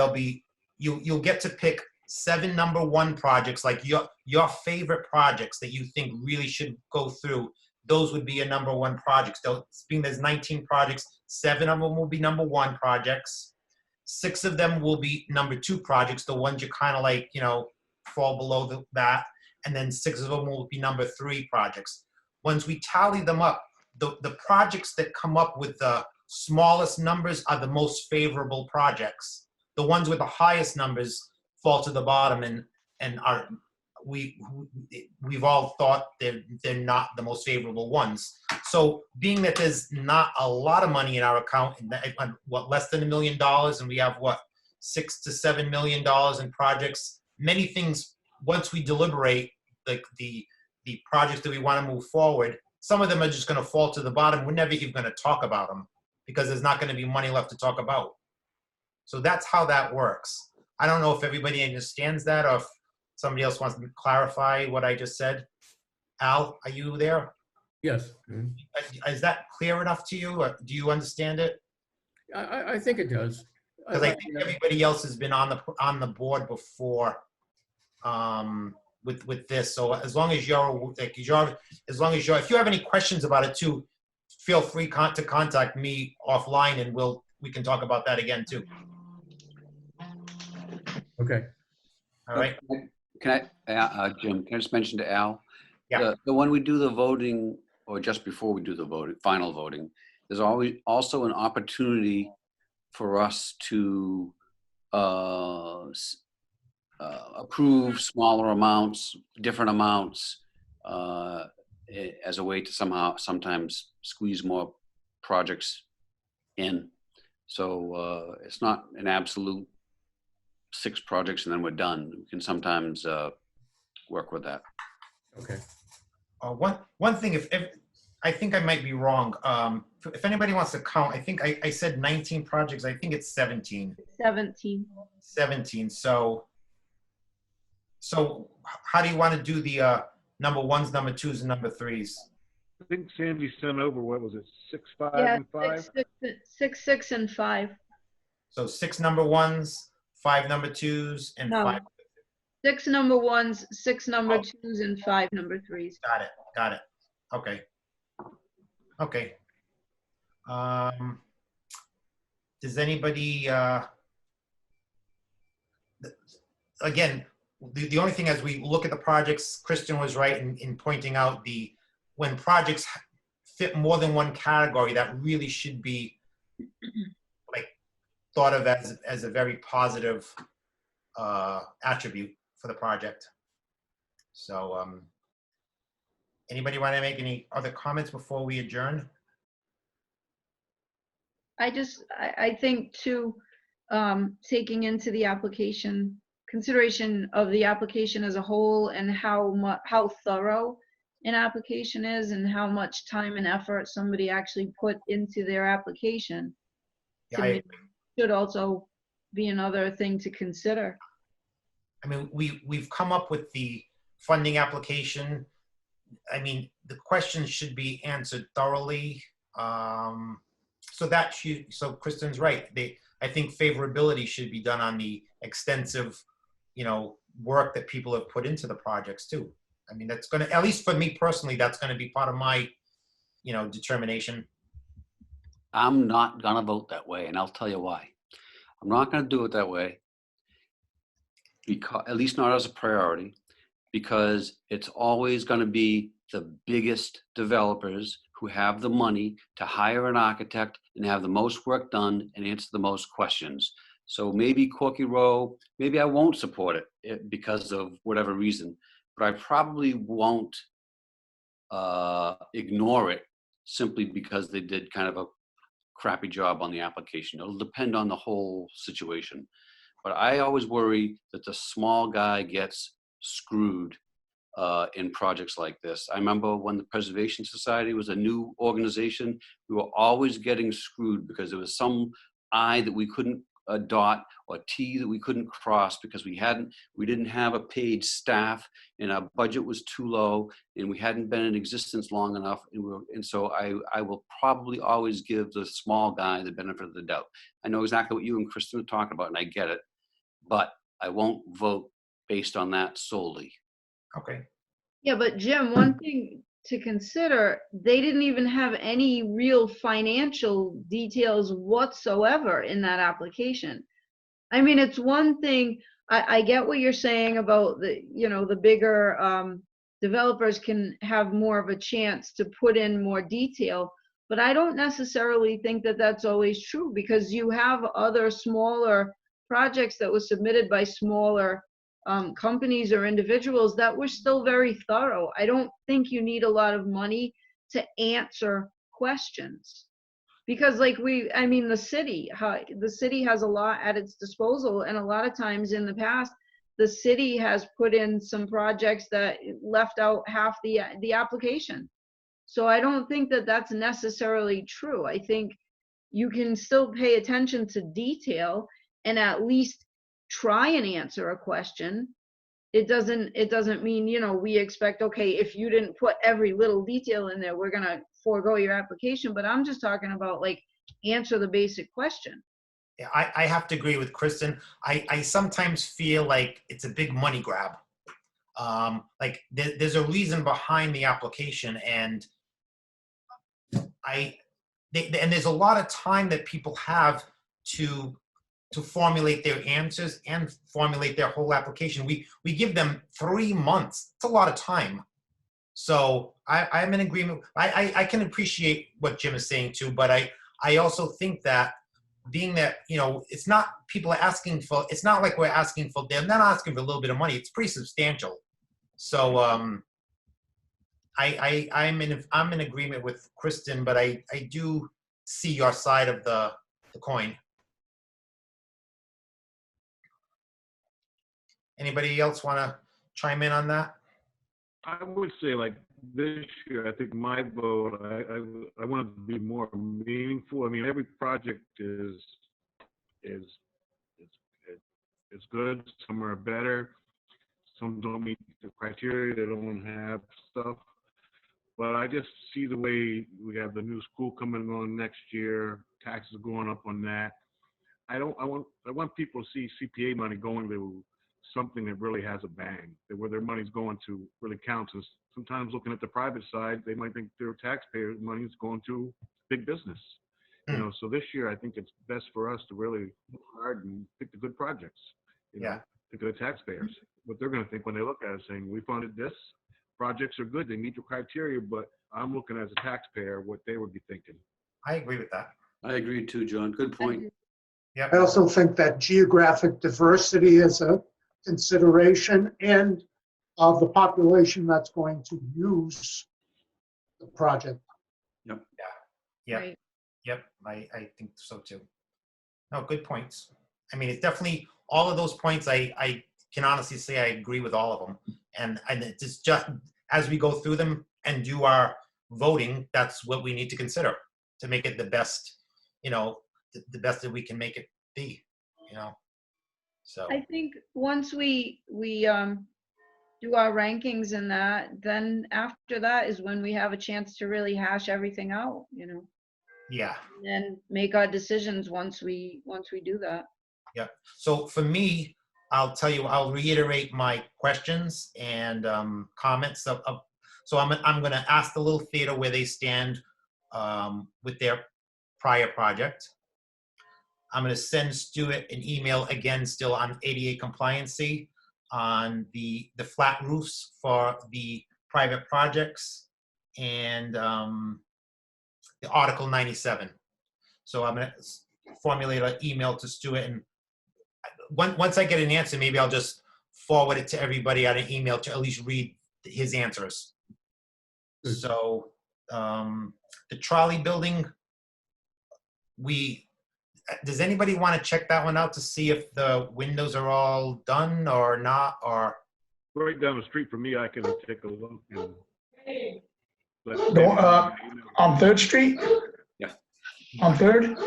S1: you'll get to pick 7 number 1 projects, like your favorite projects that you think really should go through. Those would be your number 1 projects. Being there's 19 projects, 7 of them will be number 1 projects. 6 of them will be number 2 projects, the ones you kind of like, fall below that. And then 6 of them will be number 3 projects. Once we tally them up, the projects that come up with the smallest numbers are the most favorable projects. The ones with the highest numbers fall to the bottom, and we've all thought they're not the most favorable ones. So being that there's not a lot of money in our account, less than $1 million, and we have $6 to $7 million in projects, many things, once we deliberate, like the projects that we want to move forward, some of them are just going to fall to the bottom. We're never even going to talk about them because there's not going to be money left to talk about. So that's how that works. I don't know if everybody understands that, or if somebody else wants to clarify what I just said. Al, are you there?
S6: Yes.
S1: Is that clear enough to you, or do you understand it?
S6: I think it does.
S1: Because I think everybody else has been on the board before with this. So as long as if you have any questions about it too, feel free to contact me offline, and we can talk about that again too.
S6: Okay.
S1: All right.
S3: Can I, Jim, can I just mention to Al?
S1: Yeah.
S3: The when we do the voting, or just before we do the voting, final voting, there's always also an opportunity for us to approve smaller amounts, different amounts, as a way to sometimes squeeze more projects in. So it's not an absolute 6 projects and then we're done. We can sometimes work with that.
S6: Okay.
S1: One thing, if I think I might be wrong. If anybody wants to count, I think I said 19 projects. I think it's 17.
S7: 17.
S1: 17. So how do you want to do the number 1s, number 2s, and number 3s?
S2: I think Sandy sent over, what was it, 6, 5,
S7: Yeah,
S2: and 5?
S7: 6, and 5.
S1: So 6 number 1s, 5 number 2s, and
S7: No.
S1: 5.
S7: 6 number 1s, 6 number
S1: Oh.
S7: 2s, and 5 number 3s.
S1: Got it. Okay. Okay. Does anybody, again, the only thing as we look at the projects, Kristen was right in pointing out when projects fit more than one category, that really should be like thought of as a very positive attribute for the project. So anybody want to make any other comments before we adjourn?
S7: I think too, taking into the application, consideration of the application as a whole and how thorough an application is and how much time and effort somebody actually put into their application,
S1: Yeah,
S7: to me, should also be another thing to consider.
S1: I mean, we've come up with the funding application. I mean, the questions should be answered thoroughly. So Kristen's right. I think favorability should be done on the extensive, work that people have put into the projects too. I mean, that's going to, at least for me personally, that's going to be part of my, determination.
S3: I'm not going to vote that way, and I'll tell you why. I'm not going to do it that way, because, at least not as a priority, because it's always going to be the biggest developers who have the money to hire an architect and have the most work done and answer the most questions. So maybe Corky Row, maybe I won't support it because of whatever reason, but I probably won't ignore it simply because they did kind of a crappy job on the application. It'll depend on the whole situation. But I always worry that the small guy gets screwed in projects like this. I remember when the Preservation Society was a new organization, we were always getting screwed because there was some I that we couldn't dot or T that we couldn't cross because we didn't have a paid staff and our budget was too low and we hadn't been in existence long enough. And so I will probably always give the small guy the benefit of the doubt. I know exactly what you and Kristen are talking about and I get it, but I won't vote based on that solely.
S1: Okay.
S7: Yeah, but Jim, one thing to consider, they didn't even have any real financial details whatsoever in that application. I mean, it's one thing, I get what you're saying about the bigger developers can have more of a chance to put in more detail, but I don't necessarily think that that's always true, because you have other smaller projects that were submitted by smaller companies or individuals that were still very thorough. I don't think you need a lot of money to answer questions, because the city has a lot at its disposal, and a lot of times in the past the city has put in some projects that left out half the application. So I don't think that that's necessarily true. I think you can still pay attention to detail and at least try and answer a question. It doesn't mean, we expect, okay, if you didn't put every little detail in there, we're going to forego your application. But I'm just talking about answer the basic question.
S1: Yeah, I have to agree with Kristen. I sometimes feel like it's a big money grab. There's a reason behind the application, and there's a lot of time that people have to formulate their answers and formulate their whole application. We give them 3 months. It's a lot of time. So I'm in agreement. I can appreciate what Jim is saying too, but I also think that being that, it's not people are asking for, it's not like we're asking for, they're not asking for a little bit of money. It's pretty substantial. So I'm in agreement with Kristen, but I do see your side of the coin. Anybody else want to chime in on that?
S2: I would say like this year, I think my vote, I want it to be more meaningful. I mean, every project is good. Some are better. Some don't meet the criteria. They don't have stuff. But I just see the way we have the new school coming on next year, taxes going up on that. I want people to see CPA money going to something that really has a bang, that where their money's going to really counts. And sometimes looking at the private side, they might think their taxpayer money is going to big business. You know, so this year I think it's best for us to really look hard and pick the good projects. You know,
S1: Yeah.
S2: the good taxpayers. What they're going to think when they look at it, saying, we funded this, projects are good, they meet the criteria, but I'm looking as a taxpayer what they would be thinking.
S1: I agree with that.
S3: I agree too, John. Good point.
S1: Yep.
S8: I also think that geographic diversity is a consideration, and of the population that's going to use the project.
S1: Yep.
S7: Right.
S1: Yep. I think so too. No, good points. I mean, it's definitely all of those points. I can honestly say I agree with all of them. And it's just as we go through them and do our voting, that's what we need to consider to make it the best, you know, the best that we can make it be, you know. So
S7: I think once we do our rankings and that, then after that is when we have a chance to really hash everything out, you know,
S1: yeah.
S7: and make our decisions once we do that.
S1: Yeah. So for me, I'll tell you, I'll reiterate my questions and comments. So I'm going to ask the Little Theater where they stand with their prior project. I'm going to send Stuart an email again, still on ADA compliancy on the flat roofs for the private projects and the Article 97. So I'm going to formulate an email to Stuart, and once I get an answer, maybe I'll just forward it to everybody on an email to at least read his answers.
S6: Good.
S1: So the trolley building, does anybody want to check that one out to see if the windows are all done or not, or?
S2: Right down the street from me, I can take a look. And
S5: On Third Street?
S3: Yeah.
S5: On Third?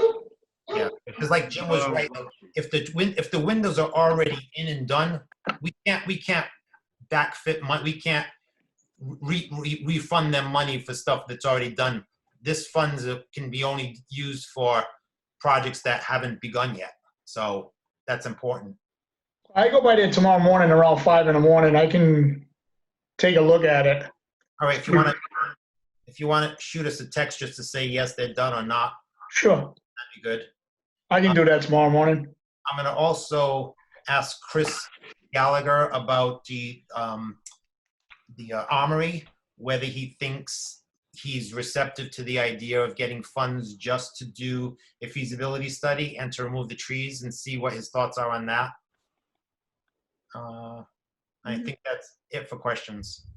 S1: Yeah, because like Jim was right, if the windows are already in and done, we can't backfit money, we can't refund them money for stuff that's already done. This funds can be only used for projects that haven't begun yet, so that's important.
S5: I go by there tomorrow morning around 5 in the morning. I can take a look at it.
S1: All right, if you want to shoot us a text just to say yes, they're done or not,
S5: Sure,
S1: that'd be good.
S5: I can do that tomorrow morning.
S1: I'm going to also ask Chris Gallagher about the Armory, whether he thinks he's receptive to the idea of getting funds just to do a feasibility study and to remove the trees, and see what his thoughts are on that. I think that's it for questions.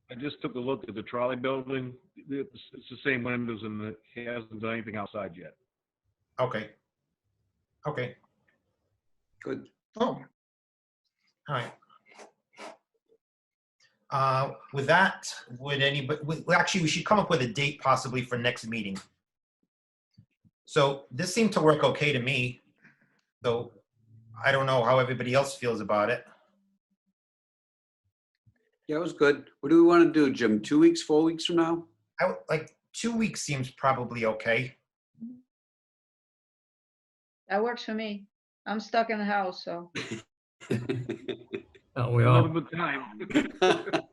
S2: I just took a look at the trolley building. It's the same windows, and he hasn't done anything outside yet.
S1: Okay. Okay.
S3: Good.
S5: Oh,
S1: All right. With that, would anybody, actually, we should come up with a date possibly for next meeting. So this seemed to work okay to me, though I don't know how everybody else feels about it.
S3: Yeah, it was good. What do we want to do, Jim? 2 weeks, 4 weeks from now?
S1: Like 2 weeks seems probably okay.
S7: That works for me. I'm stuck in the house, so.
S6: Oh, we all,
S2: Another time.
S7: Is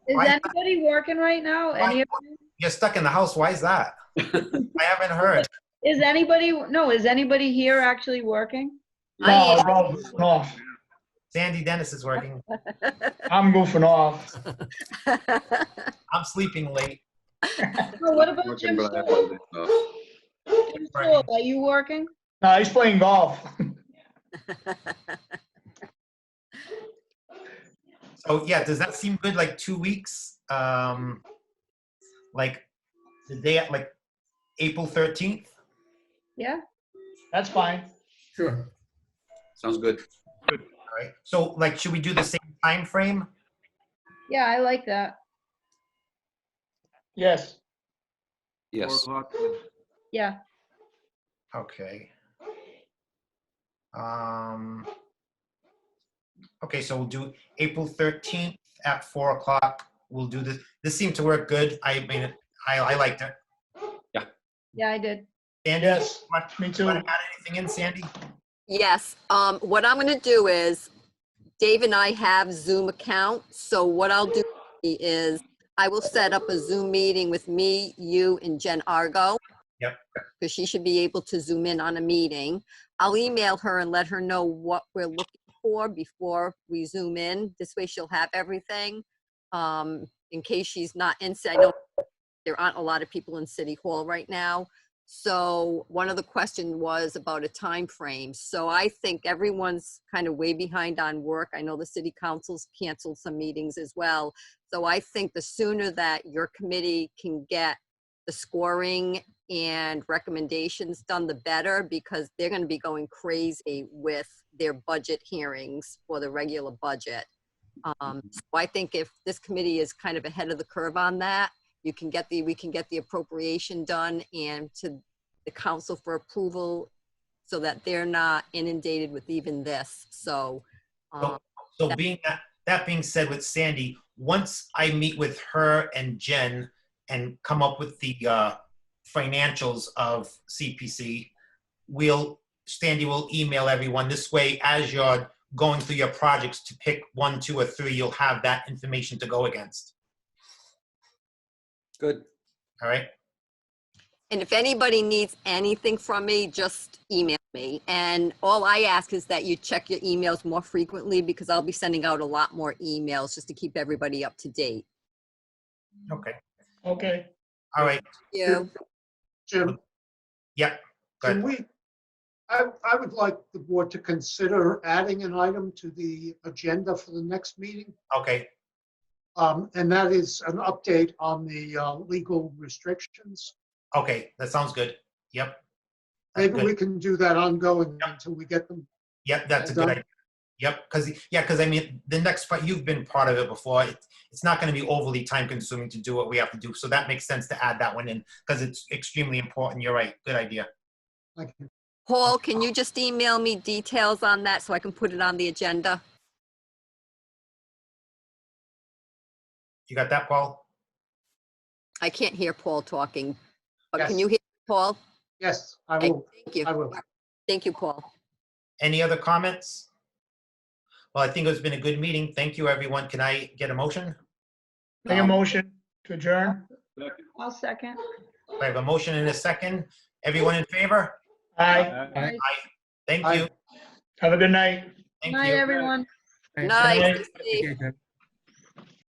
S1: Why-
S7: anybody working right now? Any of you?
S1: You're stuck in the house. Why is that? I haven't heard.
S7: Is anybody here actually working?
S5: no, goofing off.
S1: Sandy Dennis is working.
S5: I'm goofing off.
S1: I'm sleeping late.
S7: Oh, what about
S3: Working,
S7: Jim
S3: but I have
S7: Stoll?
S3: one day off.
S7: Jim Stoll, are you working?
S5: No, he's playing golf.
S1: So yeah, does that seem good? Like 2 weeks? Like the day at like April 13th?
S7: Yeah,
S5: That's fine.
S6: Sure.
S3: Sounds good.
S1: All right. So like, should we do the same time frame?
S7: yeah, I like that.
S5: Yes.
S3: Yes.
S2: 4 o'clock.
S7: Yeah,
S1: Okay. Okay, so we'll do April 13th at 4 o'clock. We'll do this. This seemed to work good. I mean, I liked it.
S7: yeah, I did.
S1: Sandy,
S5: Yes,
S1: want
S5: me
S1: to
S5: too.
S1: add anything in, Sandy?
S4: Yes, what I'm gonna do is, Dave and I have Zoom accounts, so what I'll do is I will set up a Zoom meeting with me, you, and Jen Argo.
S1: Yep.
S4: Because she should be able to Zoom in on a meeting. I'll email her and let her know what we're looking for before we Zoom in. This way she'll have everything. In case she's not in, I know there aren't a lot of people in City Hall right now. So one of the questions was about a time frame. So I think everyone's kind of way behind on work. I know the city council's canceled some meetings as well. So I think the sooner that your committee can get the scoring and recommendations done, the better, because they're going to be going crazy with their budget hearings for the regular budget. So I think if this committee is kind of ahead of the curve on that, we can get the appropriation done and to the council for approval so that they're not inundated with even this. So,
S1: So being that being said with Sandy, once I meet with her and Jen and come up with the financials of CPC, Sandy will email everyone. This way, as you're going through your projects to pick 1, 2, or 3, you'll have that information to go against.
S3: Good.
S1: All right?
S4: and if anybody needs anything from me, just email me. And all I ask is that you check your emails more frequently because I'll be sending out a lot more emails just to keep everybody up to date.
S1: Okay.
S5: Okay.
S1: All right.
S4: You.
S8: Jim,
S1: Yeah. Go
S8: can
S1: ahead.
S8: we, I would like the board to consider adding an item to the agenda for the next meeting.
S1: Okay.
S8: And that is an update on the legal restrictions.
S1: Okay. That sounds good. Yep. That's
S8: Maybe
S1: good.
S8: we can do that ongoing until we get them.
S1: Yep, that's a
S8: Done.
S1: good idea. Yep, because I mean, the next part, you've been part of it before. It's not going to be overly time consuming to do what we have to do. So that makes sense to add that one in because it's extremely important. You're right. Good idea.
S8: Thank you.
S4: Paul, can you just email me details on that so I can put it on the agenda?
S1: You got that, Paul?
S4: I can't hear Paul talking, but can
S8: Yes.
S4: you hear Paul?
S8: Yes, I
S4: Okay,
S8: will.
S4: thank you.
S8: I will.
S4: Thank you, Paul.
S1: Any other comments? Well, I think it's been a good meeting. Thank you, everyone. Can I get a motion?
S5: Make a motion to adjourn.
S7: I'll second.
S1: I have a motion and a second. Everyone in favor?
S5: Aye.
S7: Night,
S1: Thank
S8: Aye.
S1: you.
S5: Have a good night.
S1: Thank
S7: night,
S1: you.
S7: everyone.
S6: Thanks.
S4: Night.
S5: Night.
S4: Stay safe.
S6: Okay, Jen.